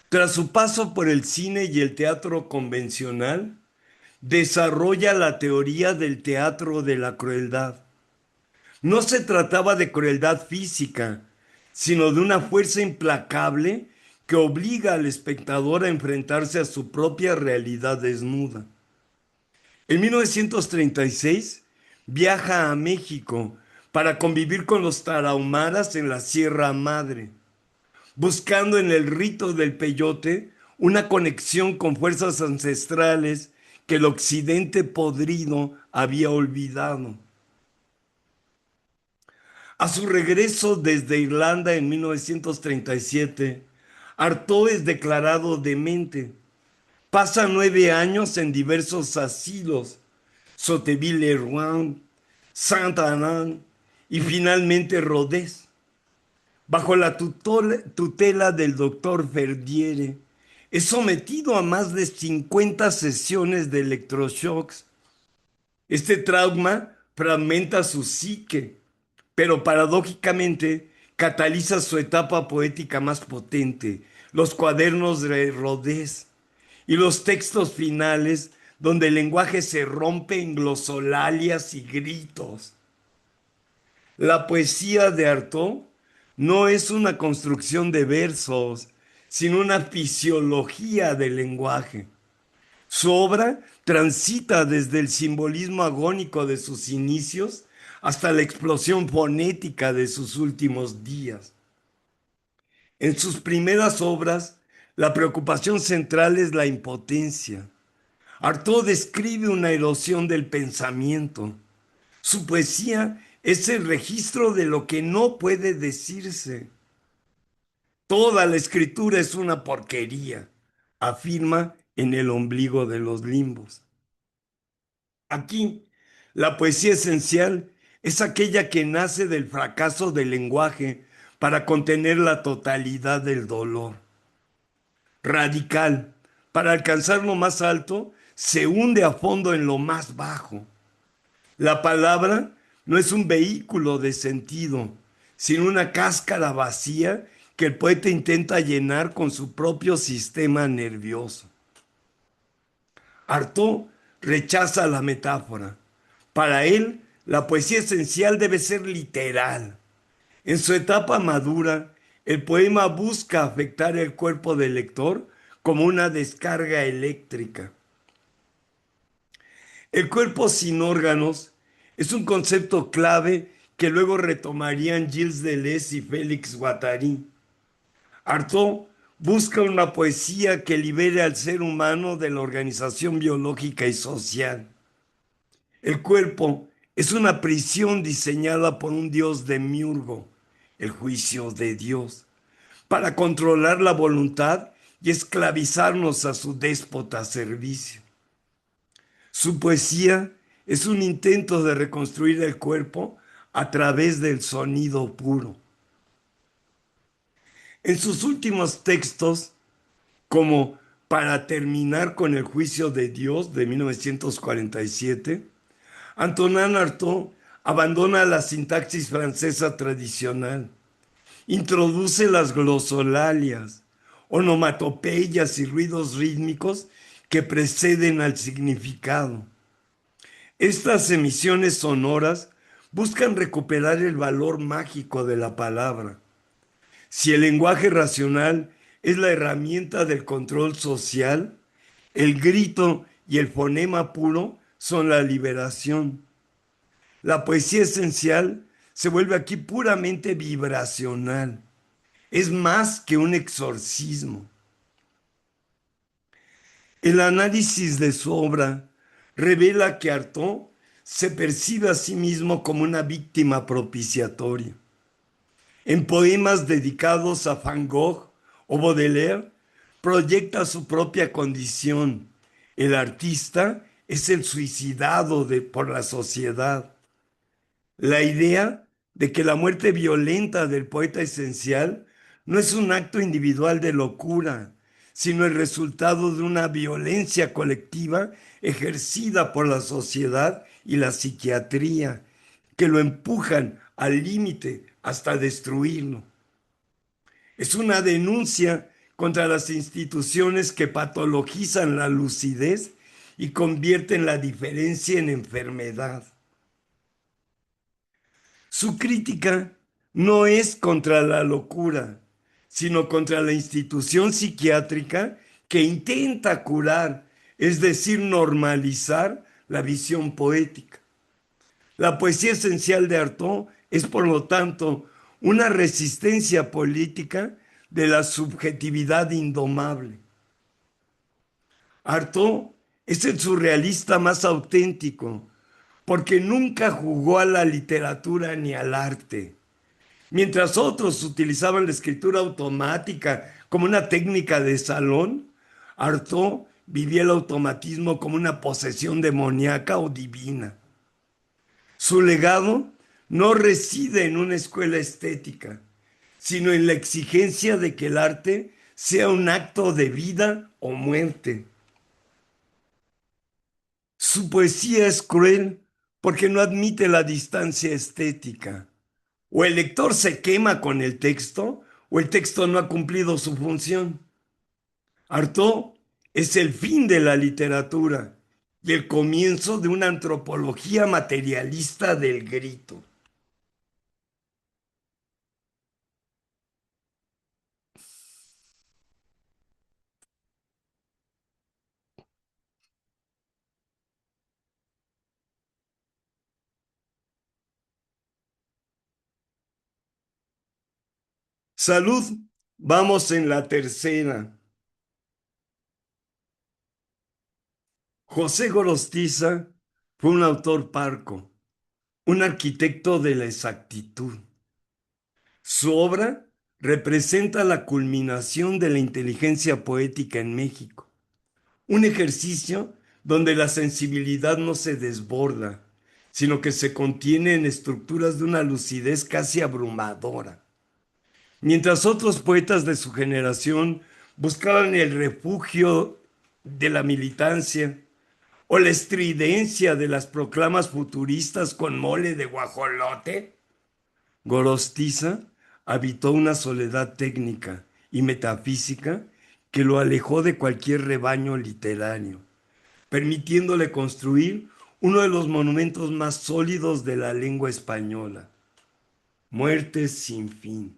Tras su paso por el cine y el teatro convencional, desarrolla la teoría del teatro de la crueldad. No se trataba de crueldad física, sino de una fuerza implacable que obliga al espectador a enfrentarse a su propia realidad desnuda. En 1936 viaja a México para convivir con los tarahumaras en la Sierra Madre, buscando en el rito del peyote una conexión con fuerzas ancestrales que el occidente podrido había olvidado. A su regreso desde Irlanda en 1937, Artaud es declarado demente. Pasa 9 años en diversos asilos, Sotteville-le-Roi, Saint-Anand y finalmente Rodez. Bajo la tutela del doctor Verdiere, es sometido a más de 50 sesiones de electroshocks. Este trauma fragmenta su psique, pero paradójicamente cataliza su etapa poética más potente, los cuadernos de Rodez y los textos finales donde el lenguaje se rompe en glosolalias y gritos. La poesía de Artaud no es una construcción de versos, sino una fisiología del lenguaje. Su obra transita desde el simbolismo agónico de sus inicios hasta la explosión fonética de sus últimos días. En sus primeras obras, la preocupación central es la impotencia. Artaud describe una erosión del pensamiento. Su poesía es el registro de lo que no puede decirse. Toda la escritura es una porquería, afirma en El ombligo de los limbos. Aquí, la poesía esencial es aquella que nace del fracaso del lenguaje para contener la totalidad del dolor. Radical, para alcanzar lo más alto, se hunde a fondo en lo más bajo. La palabra no es un vehículo de sentido, sino una cáscara vacía que el poeta intenta llenar con su propio sistema nervioso. Artaud rechaza la metáfora. Para él, la poesía esencial debe ser literal. En su etapa madura, El poema busca afectar el cuerpo del lector como una descarga eléctrica. El cuerpo sin órganos es un concepto clave que luego retomarían Gilles Deleuze y Félix Guattari. Artaud busca una poesía que libere al ser humano de la organización biológica y social. El cuerpo es una prisión diseñada por un dios demiurgo, el juicio de Dios, para controlar la voluntad y esclavizarnos a su déspota servicio. Su poesía es un intento de reconstruir el cuerpo a través del sonido puro. En sus últimos textos, como Para terminar con el juicio de Dios de 1947, Antonin Artaud abandona la sintaxis francesa tradicional, introduce las glosolalias, onomatopeyas y ruidos rítmicos que preceden al significado. Estas emisiones sonoras buscan recuperar el valor mágico de la palabra. Si el lenguaje racional es la herramienta del control social, el grito y el fonema puro son la liberación. La poesía esencial se vuelve aquí puramente vibracional. Es más que un exorcismo. El análisis de su obra revela que Artaud se percibe a sí mismo como una víctima propiciatoria. En poemas dedicados a Van Gogh o Baudelaire, proyecta su propia condición. El artista es el suicidado por la sociedad. La idea de que la muerte violenta del poeta esencial no es un acto individual de locura, sino el resultado de una violencia colectiva ejercida por la sociedad y la psiquiatría, que lo empujan al límite hasta destruirlo. Es una denuncia contra las instituciones que patologizan la lucidez y convierten la diferencia en enfermedad. Su crítica no es contra la locura, sino contra la institución psiquiátrica que intenta curar, es decir, normalizar la visión poética. La poesía esencial de Artaud es, por lo tanto, una resistencia política de la subjetividad indomable. Artaud es el surrealista más auténtico, porque nunca jugó a la literatura ni al arte. Mientras otros utilizaban la escritura automática como una técnica de salón, Artaud vivía el automatismo como una posesión demoníaca o divina. Su legado no reside en una escuela estética, sino en la exigencia de que el arte sea un acto de vida o muerte. Su poesía es cruel porque no admite la distancia estética. O el lector se quema con el texto, o el texto no ha cumplido su función. Artaud es el fin de la literatura y el comienzo de una antropología materialista del grito. Salud, vamos en la tercera. José Gorostiza fue un autor parco, un arquitecto de la exactitud. Su obra representa la culminación de la inteligencia poética en México, un ejercicio donde la sensibilidad no se desborda, sino que se contiene en estructuras de una lucidez casi abrumadora. Mientras otros poetas de su generación buscaban el refugio de la militancia o la estridencia de las proclamas futuristas con mole de guajolote, Gorostiza habitó una soledad técnica y metafísica que lo alejó de cualquier rebaño literario, permitiéndole construir uno de los monumentos más sólidos de la lengua española, Muerte sin fin.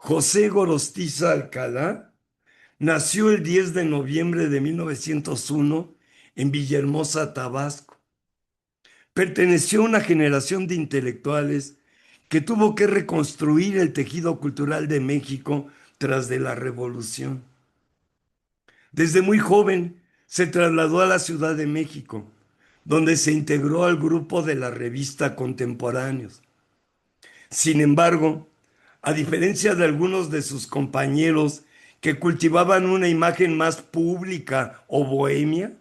José Gorostiza Alcalá nació el 10 de noviembre de 1901 en Villahermosa, Tabasco. Perteneció a una generación de intelectuales que tuvo que reconstruir el tejido cultural de México tras de la Revolución. Desde muy joven se trasladó a la Ciudad de México, donde se integró al grupo de la revista Contemporáneos. Sin embargo, a diferencia de algunos de sus compañeros que cultivaban una imagen más pública o bohemia,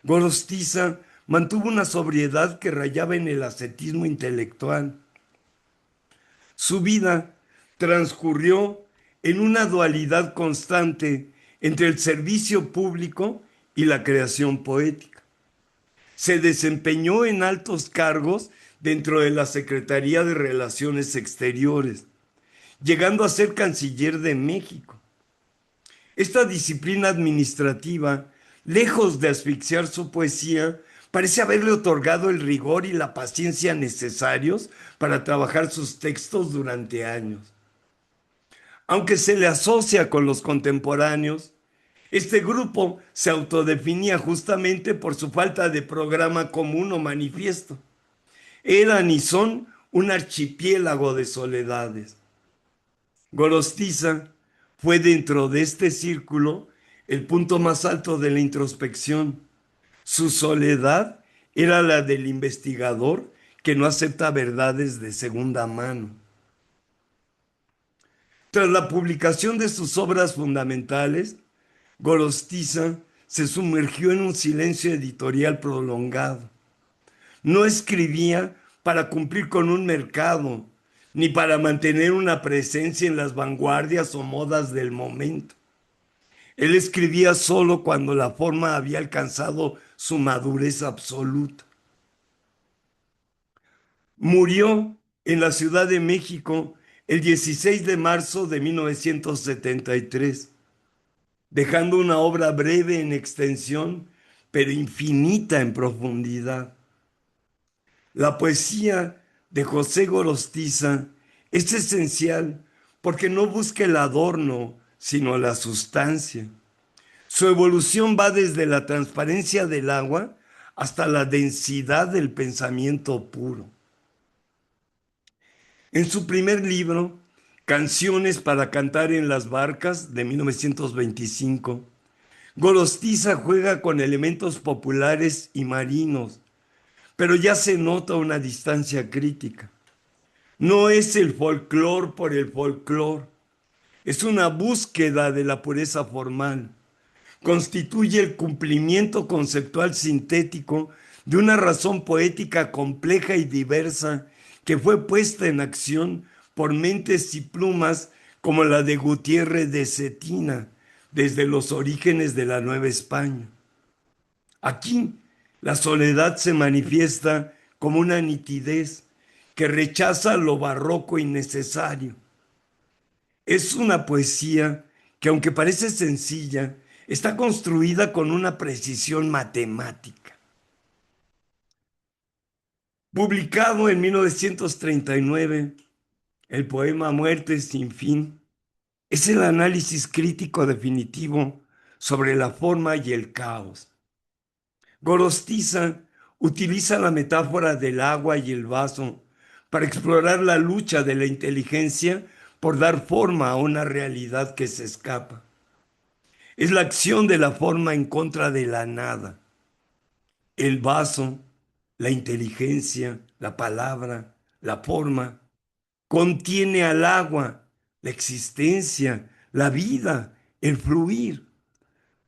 Gorostiza mantuvo una sobriedad que rayaba en el ascetismo intelectual. Su vida transcurrió en una dualidad constante entre el servicio público y la creación poética. Se desempeñó en altos cargos dentro de la Secretaría de Relaciones Exteriores, llegando a ser canciller de México. Esta disciplina administrativa, lejos de asfixiar su poesía, parece haberle otorgado el rigor y la paciencia necesarios para trabajar sus textos durante años. Aunque se le asocia con los contemporáneos, este grupo se autodefinía justamente por su falta de programa común o manifiesto. Eran y son un archipiélago de soledades. Gorostiza fue dentro de este círculo el punto más alto de la introspección. Su soledad era la del investigador que no acepta verdades de segunda mano. Tras la publicación de sus obras fundamentales, Gorostiza se sumergió en un silencio editorial prolongado. No escribía para cumplir con un mercado, ni para mantener una presencia en las vanguardias o modas del momento. Él escribía solo cuando la forma había alcanzado su madurez absoluta. Murió en la Ciudad de México el 16 de marzo de 1973, dejando una obra breve en extensión, pero infinita en profundidad. La poesía de José Gorostiza es esencial porque no busca el adorno, sino la sustancia. Su evolución va desde la transparencia del agua hasta la densidad del pensamiento puro. En su primer libro, Canciones para cantar en las barcas, de 1925, Gorostiza juega con elementos populares y marinos, pero ya se nota una distancia crítica. No es el folclor por el folclor, es una búsqueda de la pureza formal. Constituye el cumplimiento conceptual sintético de una razón poética compleja y diversa que fue puesta en acción por mentes y plumas como la de Gutiérrez de Cetina desde los orígenes de la Nueva España. Aquí la soledad se manifiesta como una nitidez que rechaza lo barroco innecesario. Es una poesía que, aunque parece sencilla, está construida con una precisión matemática. Publicado en 1939, el poema Muerte sin fin es el análisis crítico definitivo sobre la forma y el caos. Gorostiza utiliza la metáfora del agua y el vaso para explorar la lucha de la inteligencia por dar forma a una realidad que se escapa. Es la acción de la forma en contra de la nada. El vaso, la inteligencia, la palabra, la forma, contiene al agua, la existencia, la vida, el fluir.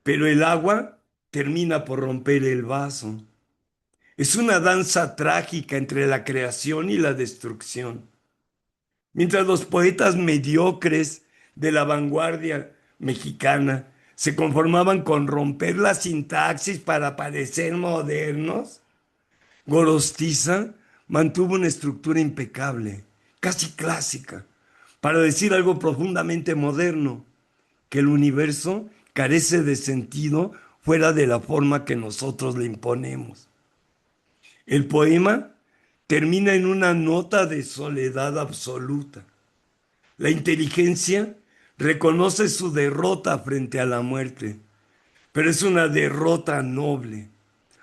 Pero el agua termina por romper el vaso. Es una danza trágica entre la creación y la destrucción. Mientras los poetas mediocres de la vanguardia mexicana se conformaban con romper la sintaxis para parecer modernos, Gorostiza mantuvo una estructura impecable, casi clásica, para decir algo profundamente moderno, que el universo carece de sentido fuera de la forma que nosotros le imponemos. El poema termina en una nota de soledad absoluta. La inteligencia reconoce su derrota frente a la muerte, pero es una derrota noble,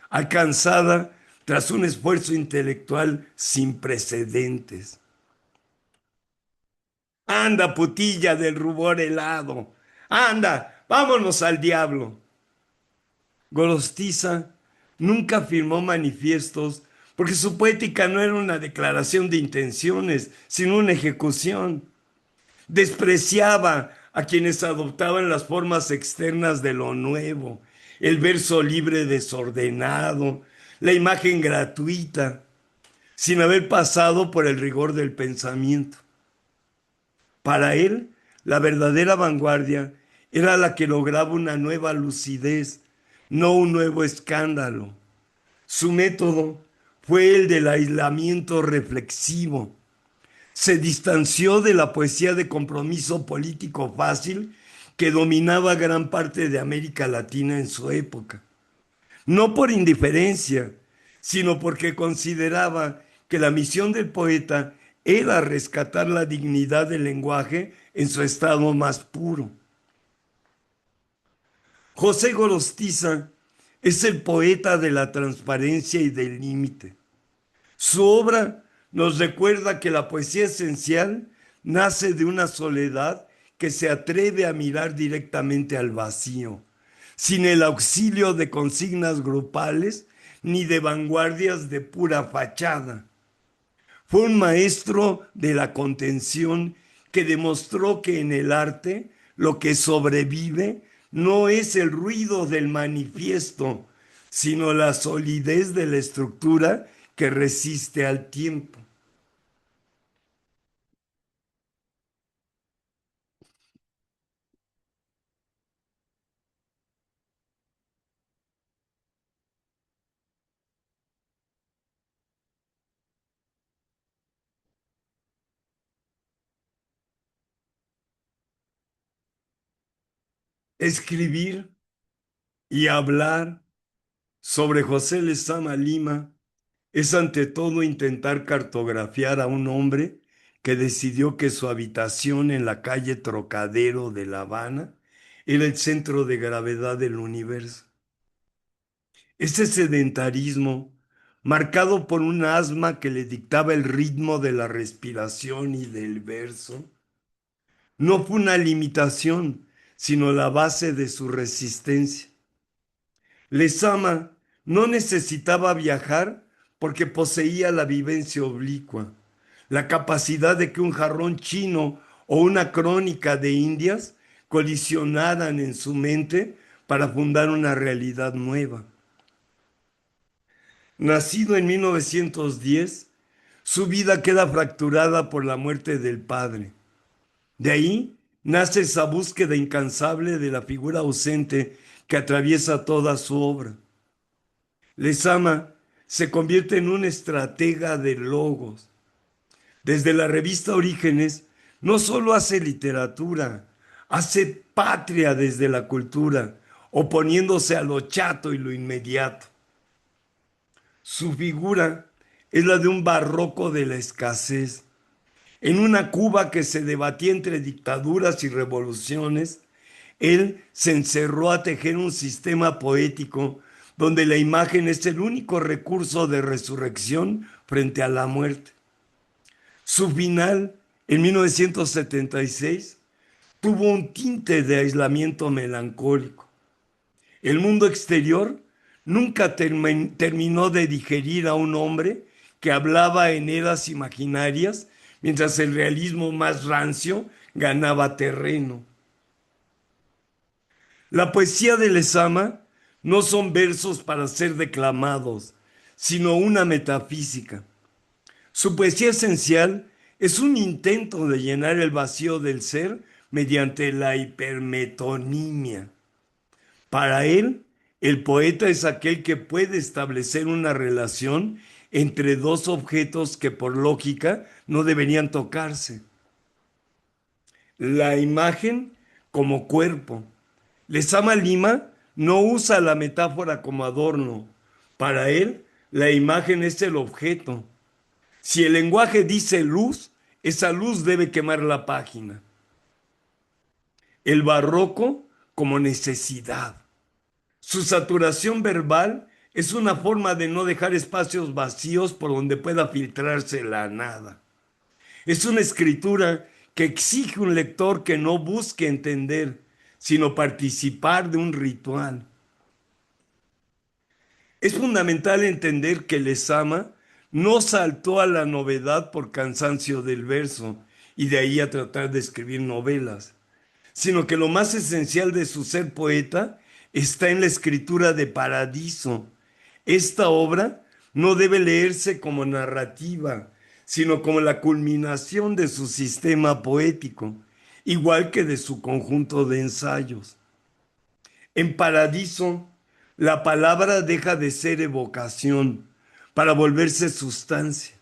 alcanzada tras un esfuerzo intelectual sin precedentes. Anda, putilla del rubor helado. Anda, vámonos al diablo. Gorostiza nunca firmó manifiestos porque su poética no era una declaración de intenciones, sino una ejecución. Despreciaba a quienes adoptaban las formas externas de lo nuevo, el verso libre desordenado, la imagen gratuita, sin haber pasado por el rigor del pensamiento. Para él, la verdadera vanguardia era la que lograba una nueva lucidez, no un nuevo escándalo. Su método fue el del aislamiento reflexivo. Se distanció de la poesía de compromiso político fácil que dominaba gran parte de América Latina en su época. No por indiferencia, sino porque consideraba que la misión del poeta era rescatar la dignidad del lenguaje en su estado más puro. José Gorostiza es el poeta de la transparencia y del límite. Su obra nos recuerda que la poesía esencial nace de una soledad que se atreve a mirar directamente al vacío, sin el auxilio de consignas grupales ni de vanguardias de pura fachada. Fue un maestro de la contención que demostró que en el arte lo que sobrevive no es el ruido del manifiesto, sino la solidez de la estructura que resiste al tiempo. Escribir y hablar sobre José Lezama Lima es ante todo intentar cartografiar a un hombre que decidió que su habitación en la calle Trocadero de La Habana era el centro de gravedad del universo. Ese sedentarismo, marcado por un asma que le dictaba el ritmo de la respiración y del verso, no fue una limitación, sino la base de su resistencia. Lezama no necesitaba viajar porque poseía la vivencia oblicua, la capacidad de que un jarrón chino o una crónica de Indias colisionaran en su mente para fundar una realidad nueva. Nacido en 1910, su vida queda fracturada por la muerte del padre. De ahí nace esa búsqueda incansable de la figura ausente que atraviesa toda su obra. Lezama se convierte en un estratega de logos. Desde la revista Orígenes, no solo hace literatura, hace patria desde la cultura, oponiéndose a lo chato y lo inmediato. Su figura es la de un barroco de la escasez. En una Cuba que se debatía entre dictaduras y revoluciones, él se encerró a tejer un sistema poético donde la imagen es el único recurso de resurrección frente a la muerte. Su final, en 1976, tuvo un tinte de aislamiento melancólico. El mundo exterior nunca terminó de digerir a un hombre que hablaba en eras imaginarias, mientras el realismo más rancio ganaba terreno. La poesía de Lezama no son versos para ser declamados, sino una metafísica. Su poesía esencial es un intento de llenar el vacío del ser mediante la hipermetonimia. Para él, el poeta es aquel que puede establecer una relación entre dos objetos que por lógica no deberían tocarse. La imagen como cuerpo. Lezama Lima no usa la metáfora como adorno. Para él, la imagen es el objeto. Si el lenguaje dice luz, esa luz debe quemar la página. El barroco como necesidad. Su saturación verbal es una forma de no dejar espacios vacíos por donde pueda filtrarse la nada. Es una escritura que exige un lector que no busque entender, sino participar de un ritual. Es fundamental entender que Lezama no saltó a la novedad por cansancio del verso y de ahí a tratar de escribir novelas, sino que lo más esencial de su ser poeta está en la escritura de Paradiso. Esta obra no debe leerse como narrativa, sino como la culminación de su sistema poético, igual que de su conjunto de ensayos. En Paradiso, la palabra deja de ser evocación para volverse sustancia.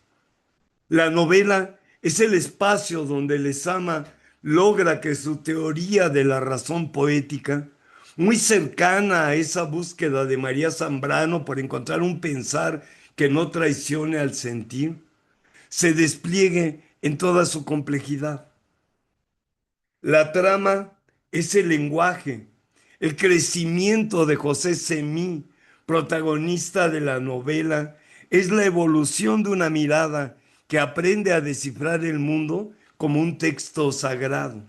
La novela es el espacio donde Lezama logra que su teoría de la razón poética, muy cercana a esa búsqueda de María Zambrano por encontrar un pensar que no traicione al sentir, se despliegue en toda su complejidad. La trama es el lenguaje, el crecimiento de José Semí, protagonista de la novela, es la evolución de una mirada que aprende a descifrar el mundo como un texto sagrado.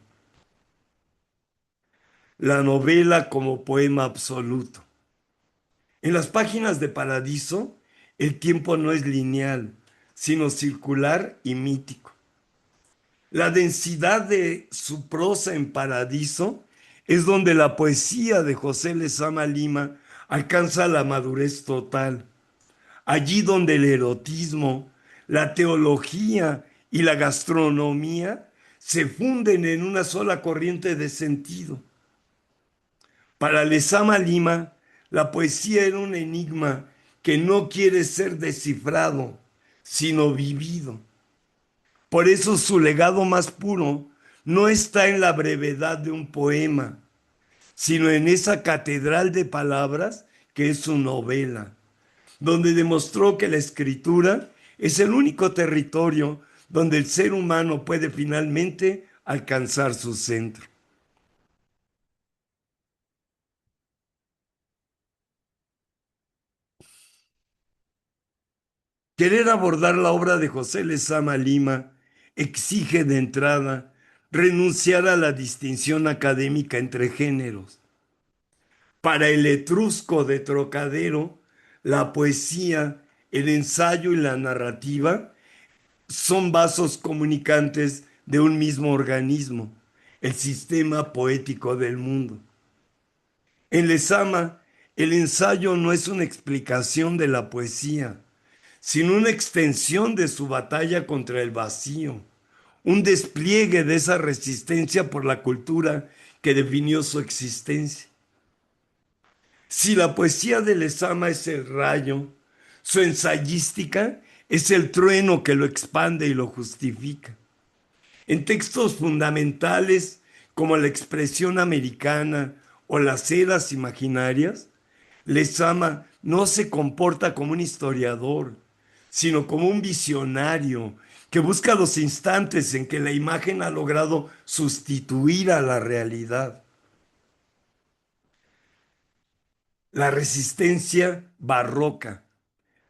La novela como poema absoluto. En las páginas de Paradiso, el tiempo no es lineal, sino circular y mítico. La densidad de su prosa en Paradiso es donde la poesía de José Lezama Lima alcanza la madurez total. Allí donde el erotismo, la teología y la gastronomía se funden en una sola corriente de sentido. Para Lezama Lima, la poesía era un enigma que no quiere ser descifrado, sino vivido. Por eso su legado más puro no está en la brevedad de un poema, sino en esa catedral de palabras que es su novela, donde demostró que la escritura es el único territorio donde el ser humano puede finalmente alcanzar su centro. Querer abordar la obra de José Lezama Lima exige de entrada renunciar a la distinción académica entre géneros. Para el etrusco de Trocadero, la poesía, el ensayo y la narrativa son vasos comunicantes de un mismo organismo, el sistema poético del mundo. En Lezama, el ensayo no es una explicación de la poesía, sino una extensión de su batalla contra el vacío, un despliegue de esa resistencia por la cultura que definió su existencia. Si la poesía de Lezama es el rayo, su ensayística es el trueno que lo expande y lo justifica. En textos fundamentales como la expresión americana o las eras imaginarias, Lezama no se comporta como un historiador, sino como un visionario que busca los instantes en que la imagen ha logrado sustituir a la realidad. La resistencia barroca.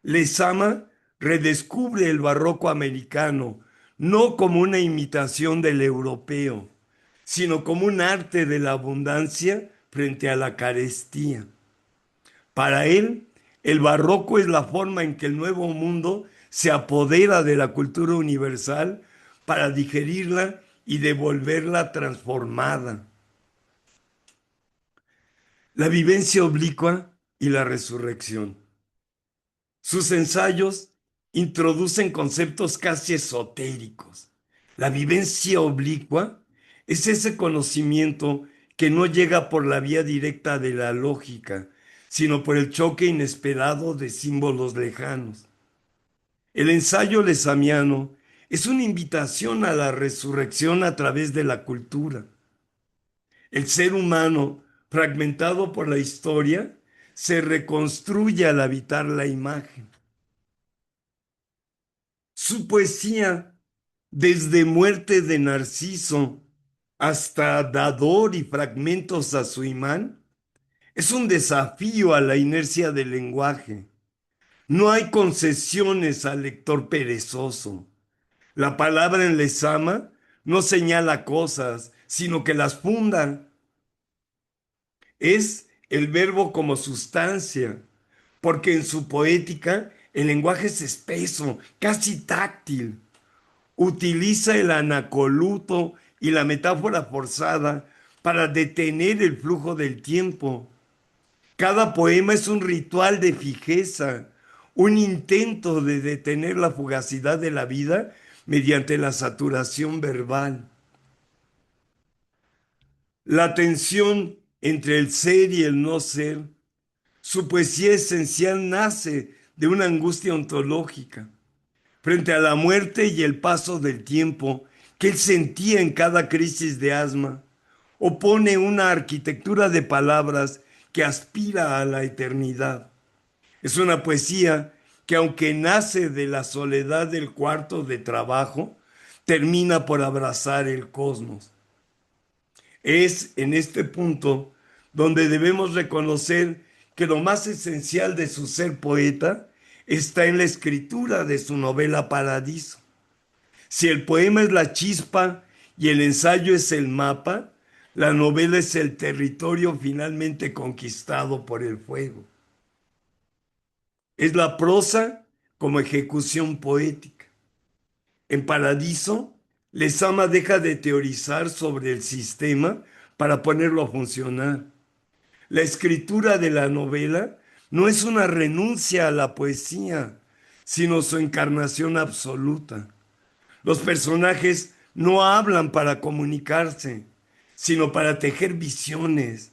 Lezama redescubre el barroco americano no como una imitación del europeo, sino como un arte de la abundancia frente a la carestía. Para él, el barroco es la forma en que el nuevo mundo se apodera de la cultura universal para digerirla y devolverla transformada. La vivencia oblicua y la resurrección. Sus ensayos introducen conceptos casi esotéricos. La vivencia oblicua es ese conocimiento que no llega por la vía directa de la lógica, sino por el choque inesperado de símbolos lejanos. El ensayo lezamiano es una invitación a la resurrección a través de la cultura. El ser humano, fragmentado por la historia, se reconstruye al habitar la imagen. Su poesía Desde Muerte de Narciso hasta Dador y Fragmentos a su imán, es un desafío a la inercia del lenguaje. No hay concesiones al lector perezoso. La palabra en Lezama no señala cosas, sino que las funda. Es el verbo como sustancia, porque en su poética el lenguaje es espeso, casi táctil. Utiliza el anacoluto y la metáfora forzada para detener el flujo del tiempo. Cada poema es un ritual de fijeza, un intento de detener la fugacidad de la vida mediante la saturación verbal. La tensión entre el ser y el no ser, su poesía esencial nace de una angustia ontológica frente a la muerte y el paso del tiempo que él sentía en cada crisis de asma. Opone una arquitectura de palabras que aspira a la eternidad. Es una poesía que, aunque nace de la soledad del cuarto de trabajo, termina por abrazar el cosmos. Es en este punto donde debemos reconocer que lo más esencial de su ser poeta está en la escritura de su novela Paradiso. Si el poema es la chispa y el ensayo es el mapa, la novela es el territorio finalmente conquistado por el fuego. Es la prosa como ejecución poética. En Paradiso, Lezama deja de teorizar sobre el sistema para ponerlo a funcionar. La escritura de la novela no es una renuncia a la poesía, sino su encarnación absoluta. Los personajes no hablan para comunicarse, sino para tejer visiones.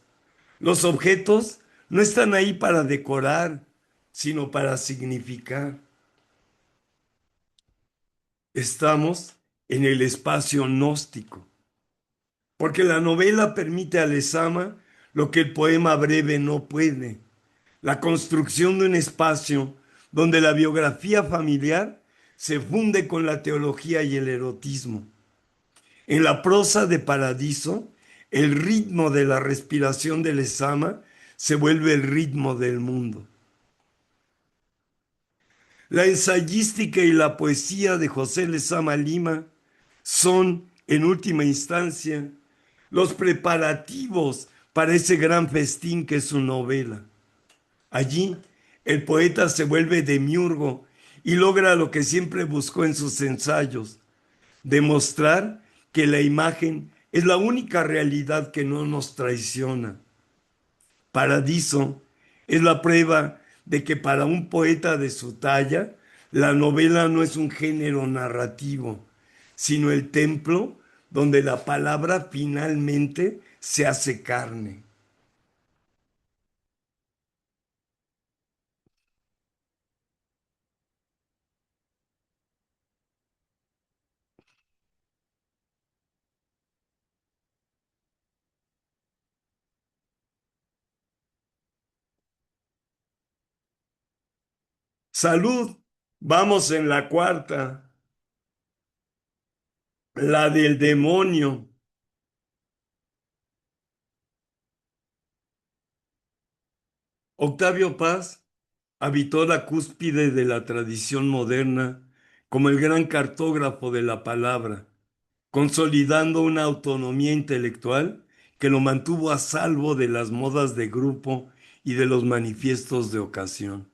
Los objetos no están ahí para decorar, sino para significar. Estamos en el espacio gnóstico, porque la novela permite a Lezama lo que el poema breve no puede, la construcción de un espacio donde la biografía familiar se funde con la teología y el erotismo. En la prosa de Paradiso, el ritmo de la respiración de Lezama se vuelve el ritmo del mundo. La ensayística y la poesía de José Lezama Lima son, en última instancia, los preparativos para ese gran festín que es su novela. Allí, el poeta se vuelve demiurgo y logra lo que siempre buscó en sus ensayos: demostrar que la imagen es la única realidad que no nos traiciona. Paradiso es la prueba de que para un poeta de su talla, la novela no es un género narrativo, sino el templo donde la palabra finalmente se hace carne. Salud, vamos en la cuarta, la del demonio. Octavio Paz habitó la cúspide de la tradición moderna como el gran cartógrafo de la palabra, consolidando una autonomía intelectual que lo mantuvo a salvo de las modas de grupo y de los manifiestos de ocasión.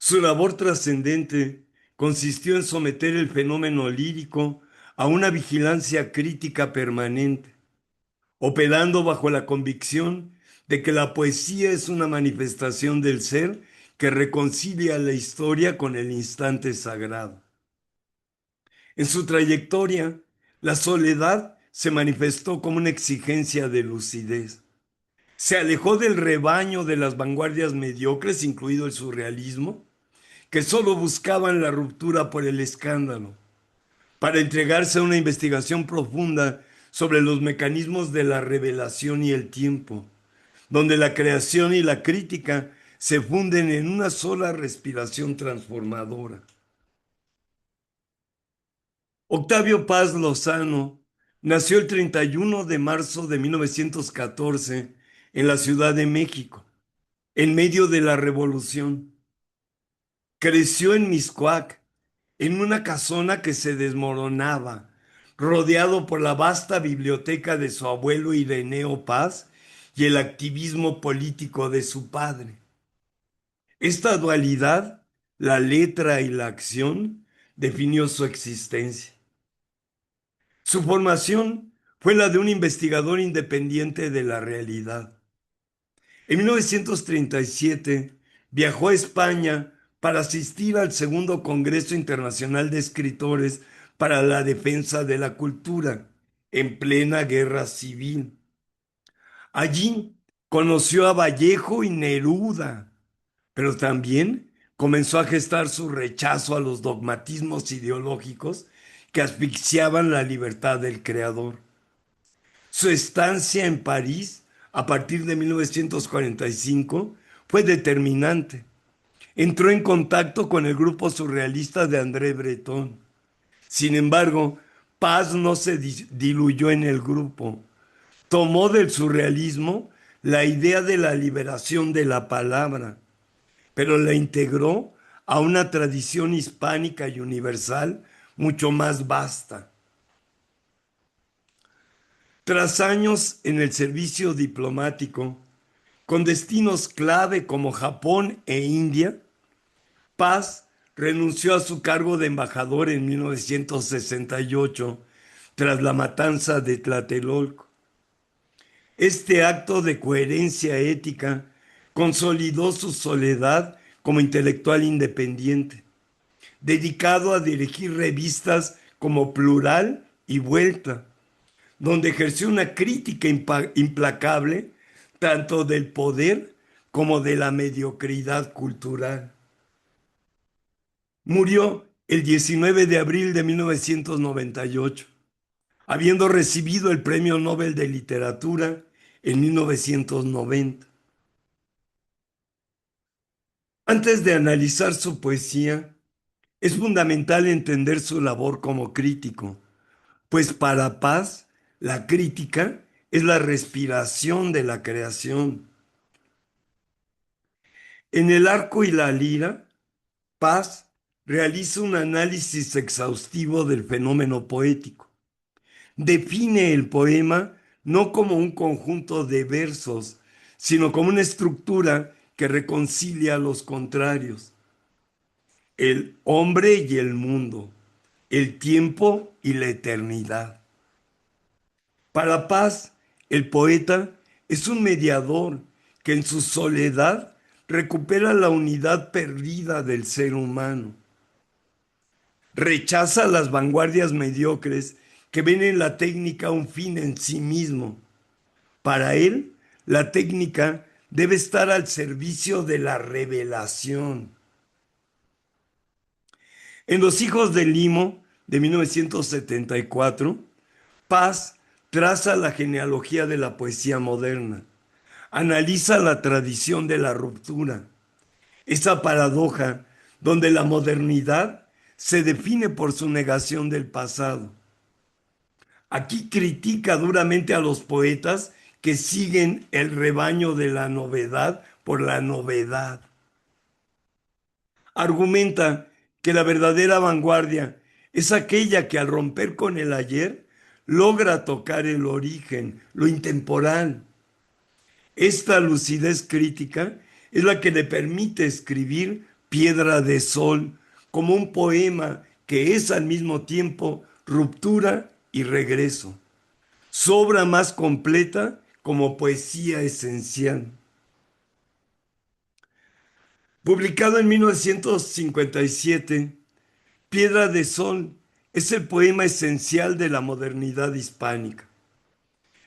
Su labor trascendente consistió en someter el fenómeno lírico a una vigilancia crítica permanente, operando bajo la convicción de que la poesía es una manifestación del ser que reconcilia la historia con el instante sagrado. En su trayectoria, la soledad se manifestó como una exigencia de lucidez. Se alejó del rebaño de las vanguardias mediocres, incluido el surrealismo, que solo buscaban la ruptura por el escándalo, para entregarse a una investigación profunda sobre los mecanismos de la revelación y el tiempo, donde la creación y la crítica se funden en una sola respiración transformadora. Octavio Paz Lozano nació el 31 de marzo de 1914 en la Ciudad de México, en medio de la Revolución. Creció en Mixcoac, en una casona que se desmoronaba, rodeado por la vasta biblioteca de su abuelo Ireneo Paz y el activismo político de su padre. Esta dualidad, la letra y la acción, definió su existencia. Su formación fue la de un investigador independiente de la realidad. En 1937 viajó a España para asistir al segundo Congreso Internacional de Escritores para la Defensa de la Cultura, en plena guerra civil. Allí conoció a Vallejo y Neruda, pero también comenzó a gestar su rechazo a los dogmatismos ideológicos que asfixiaban la libertad del creador. Su estancia en París a partir de 1945 fue determinante. Entró en contacto con el grupo surrealista de André Breton. Sin embargo, Paz no se diluyó en el grupo. Tomó del surrealismo la idea de la liberación de la palabra, pero la integró a una tradición hispánica y universal mucho más vasta. Tras años en el servicio diplomático, con destinos clave como Japón e India, Paz renunció a su cargo de embajador en 1968 tras la matanza de Tlatelolco. Este acto de coherencia ética consolidó su soledad como intelectual independiente, dedicado a dirigir revistas como Plural y Vuelta, donde ejerció una crítica implacable tanto del poder como de la mediocridad cultural. Murió el 19 de abril de 1998, habiendo recibido el Premio Nobel de Literatura en 1990. Antes de analizar su poesía, es fundamental entender su labor como crítico, pues para Paz, la crítica es la respiración de la creación. En El arco y la lira, Paz realiza un análisis exhaustivo del fenómeno poético. Define el poema no como un conjunto de versos, sino como una estructura que reconcilia los contrarios, el hombre y el mundo, el tiempo y la eternidad. Para Paz, el poeta es un mediador que en su soledad recupera la unidad perdida del ser humano. Rechaza las vanguardias mediocres que ven en la técnica un fin en sí mismo. Para él, la técnica debe estar al servicio de la revelación. En Los hijos del Limo, de 1974, Paz traza la genealogía de la poesía moderna, analiza la tradición de la ruptura, esa paradoja donde la modernidad se define por su negación del pasado. Aquí critica duramente a los poetas que siguen el rebaño de la novedad por la novedad. Argumenta que la verdadera vanguardia es aquella que al romper con el ayer logra tocar el origen, lo intemporal. Esta lucidez crítica es la que le permite escribir Piedra de Sol como un poema que es al mismo tiempo ruptura y regreso. Su obra más completa como poesía esencial. Publicado en 1957, Piedra de Sol es el poema esencial de la modernidad hispánica.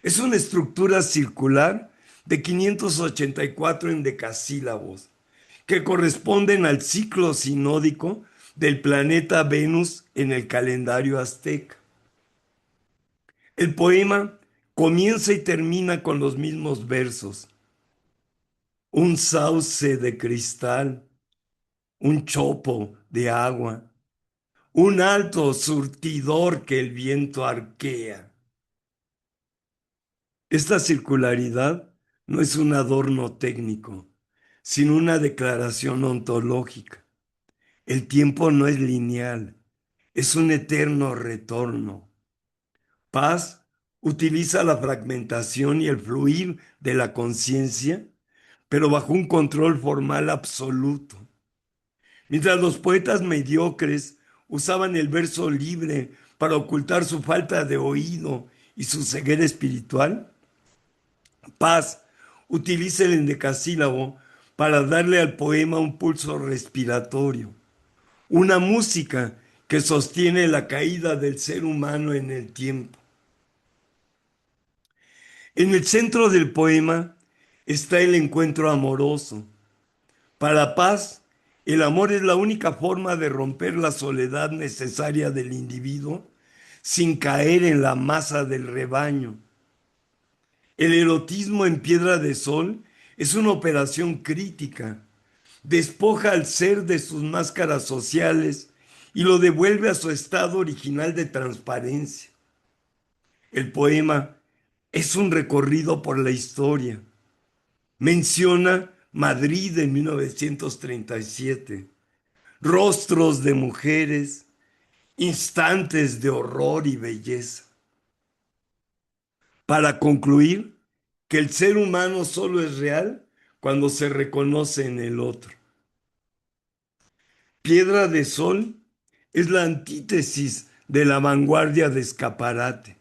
Es una estructura circular de 584 endecasílabos que corresponden al ciclo sinódico del planeta Venus en el calendario azteca. El poema comienza y termina con los mismos versos. Un sauce de cristal, un chopo de agua, un alto surtidor que el viento arquea. Esta circularidad no es un adorno técnico, sino una declaración ontológica. El tiempo no es lineal, es un eterno retorno. Paz utiliza la fragmentación y el fluir de la conciencia, pero bajo un control formal absoluto. Mientras los poetas mediocres usaban el verso libre para ocultar su falta de oído y su ceguera espiritual, Paz utiliza el endecasílabo para darle al poema un pulso respiratorio, una música que sostiene la caída del ser humano en el tiempo. En el centro del poema está el encuentro amoroso. Para Paz, el amor es la única forma de romper la soledad necesaria del individuo sin caer en la masa del rebaño. El erotismo en Piedra de Sol es una operación crítica. Despoja al ser de sus máscaras sociales y lo devuelve a su estado original de transparencia. El poema es un recorrido por la historia. Menciona Madrid en 1937, rostros de mujeres, instantes de horror y belleza. Para concluir, que el ser humano solo es real cuando se reconoce en el otro. Piedra de Sol es la antítesis de la vanguardia de Escaparate.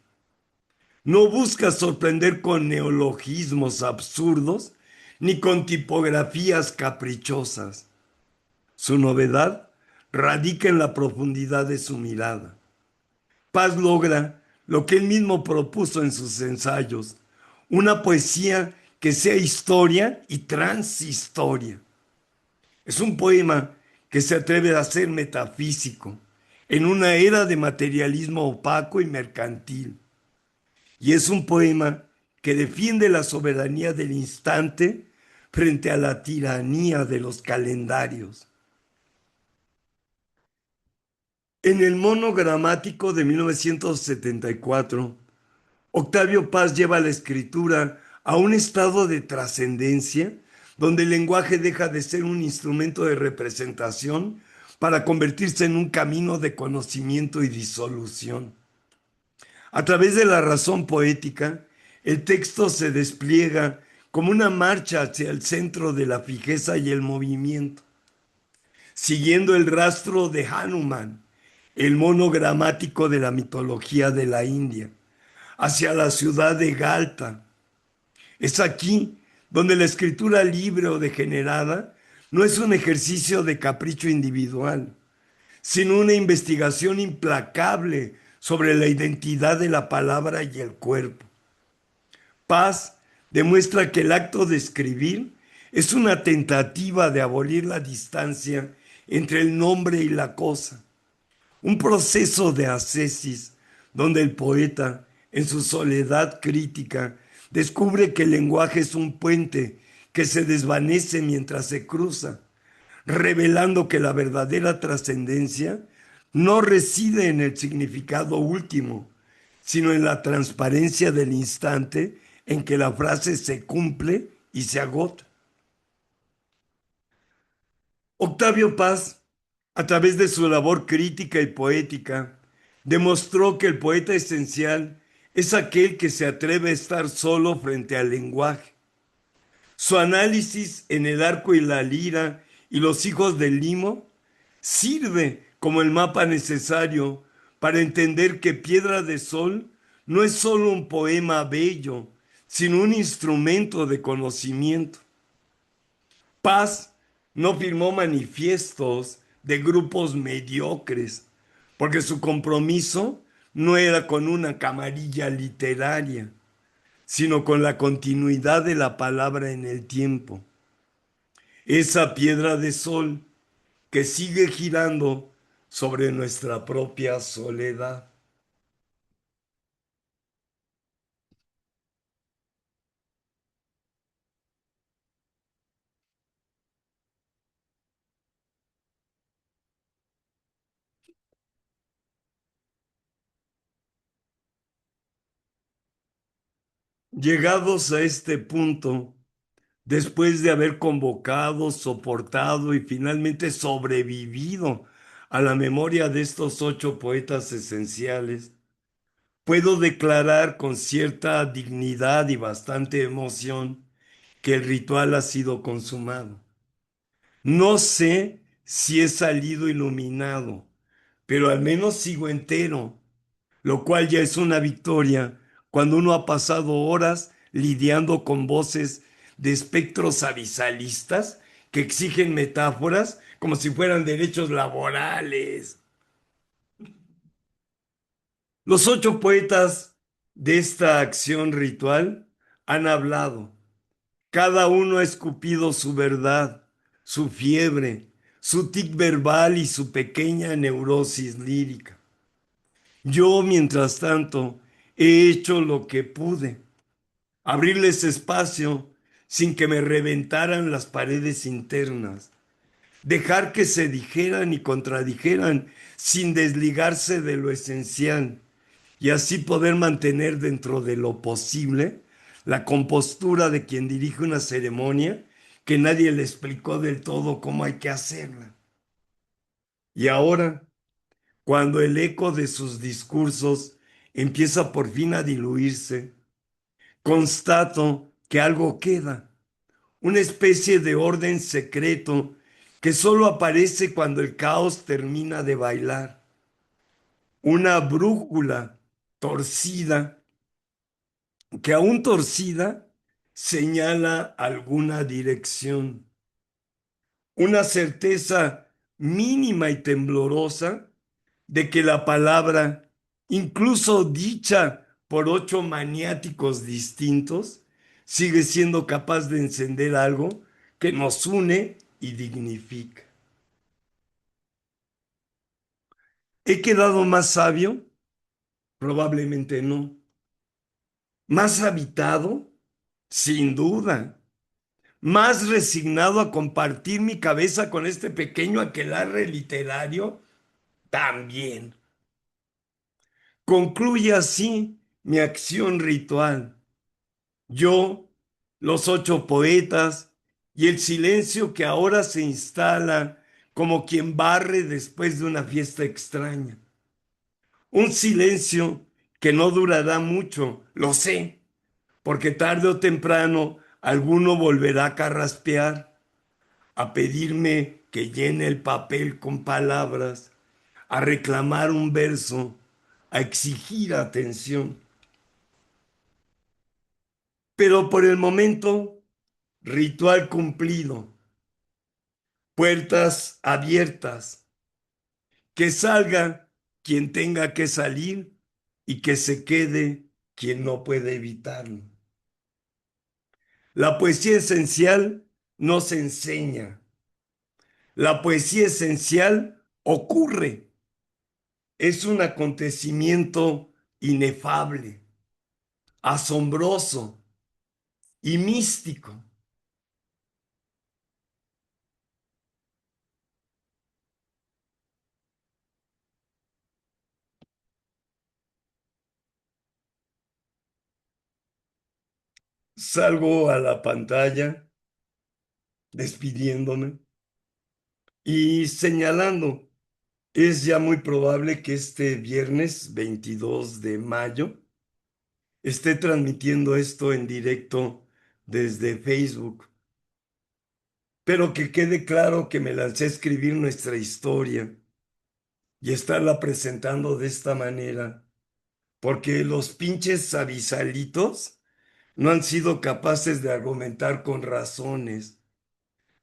No busca sorprender con neologismos absurdos ni con tipografías caprichosas. Su novedad radica en la profundidad de su mirada. Paz logra lo que él mismo propuso en sus ensayos, una poesía que sea historia y transhistoria. Es un poema que se atreve a ser metafísico en una era de materialismo opaco y mercantil. Y es un poema que defiende la soberanía del instante frente a la tiranía de los calendarios. En el monogramático de 1974, Octavio Paz lleva la escritura a un estado de trascendencia donde el lenguaje deja de ser un instrumento de representación para convertirse en un camino de conocimiento y disolución. A través de la razón poética, el texto se despliega como una marcha hacia el centro de la fijeza y el movimiento, siguiendo el rastro de Hanuman, el mono gramático de la mitología de la India, hacia la ciudad de Galta. Es aquí donde la escritura libre o degenerada no es un ejercicio de capricho individual, sino una investigación implacable sobre la identidad de la palabra y el cuerpo. Paz demuestra que el acto de escribir es una tentativa de abolir la distancia entre el nombre y la cosa, un proceso de ascesis donde el poeta, en su soledad crítica, descubre que el lenguaje es un puente que se desvanece mientras se cruza, revelando que la verdadera trascendencia no reside en el significado último, sino en la transparencia del instante en que la frase se cumple y se agota. Octavio Paz, a través de su labor crítica y poética, demostró que el poeta esencial es aquel que se atreve a estar solo frente al lenguaje. Su análisis en El arco y la lira y Los hijos del limo sirve como el mapa necesario para entender que Piedra de Sol no es solo un poema bello, sino un instrumento de conocimiento. Paz no firmó manifiestos de grupos mediocres, porque su compromiso no era con una camarilla literaria, sino con la continuidad de la palabra en el tiempo. Esa piedra de sol que sigue girando sobre nuestra propia soledad. Llegados a este punto, después de haber convocado, soportado y finalmente sobrevivido a la memoria de estos 8 poetas esenciales, puedo declarar con cierta dignidad y bastante emoción que el ritual ha sido consumado. No sé si he salido iluminado, pero al menos sigo entero, lo cual ya es una victoria cuando uno ha pasado horas lidiando con voces de espectros avisalistas que exigen metáforas como si fueran derechos laborales. Los 8 poetas de esta acción ritual han hablado. Cada uno ha escupido su verdad, su fiebre, su tic verbal y su pequeña neurosis lírica. Yo, mientras tanto, he hecho lo que pude, abrirles espacio sin que me reventaran las paredes internas, dejar que se dijeran y contradijeran sin desligarse de lo esencial y así poder mantener dentro de lo posible la compostura de quien dirige una ceremonia que nadie le explicó del todo cómo hay que hacerla. Y ahora, cuando el eco de sus discursos empieza por fin a diluirse, constato que algo queda, una especie de orden secreto que solo aparece cuando el caos termina de bailar, una brújula torcida que aún torcida señala alguna dirección, una certeza mínima y temblorosa de que la palabra, incluso dicha por 8 maniáticos distintos, sigue siendo capaz de encender algo que nos une y dignifica. ¿He quedado más sabio? Probablemente no. ¿Más habitado? Sin duda. ¿Más resignado a compartir mi cabeza con este pequeño aquelarre literario? También. Concluye así mi acción ritual. Yo, los 8 poetas y el silencio que ahora se instala como quien barre después de una fiesta extraña. Un silencio que no durará mucho, lo sé, porque tarde o temprano alguno volverá a carraspear, a pedirme que llene el papel con palabras, a reclamar un verso, a exigir atención. Pero por el momento, ritual cumplido, puertas abiertas, que salga quien tenga que salir y que se quede quien no puede evitarlo. La poesía esencial no se enseña, la poesía esencial ocurre. Es un acontecimiento inefable, asombroso y místico. Salgo a la pantalla despidiéndome y señalando, es ya muy probable que este viernes 22 de mayo esté transmitiendo esto en directo desde Facebook, pero que quede claro que me lancé a escribir nuestra historia y estarla presentando de esta manera, porque los pinches avisalitos no han sido capaces de argumentar con razones.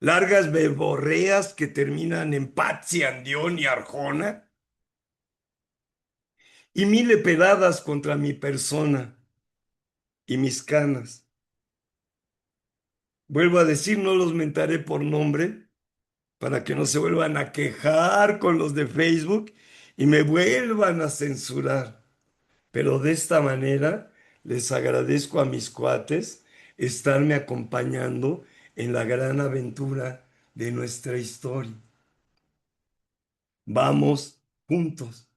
Largas verborreas que terminan en Patsi, Andión y Arjona, y mil pedradas contra mi persona y mis canas. Vuelvo a decir, no los mentaré por nombre para que no se vuelvan a quejar con los de Facebook y me vuelvan a censurar. Pero de esta manera les agradezco a mis cuates estarme acompañando en la gran aventura de nuestra historia. Vamos juntos.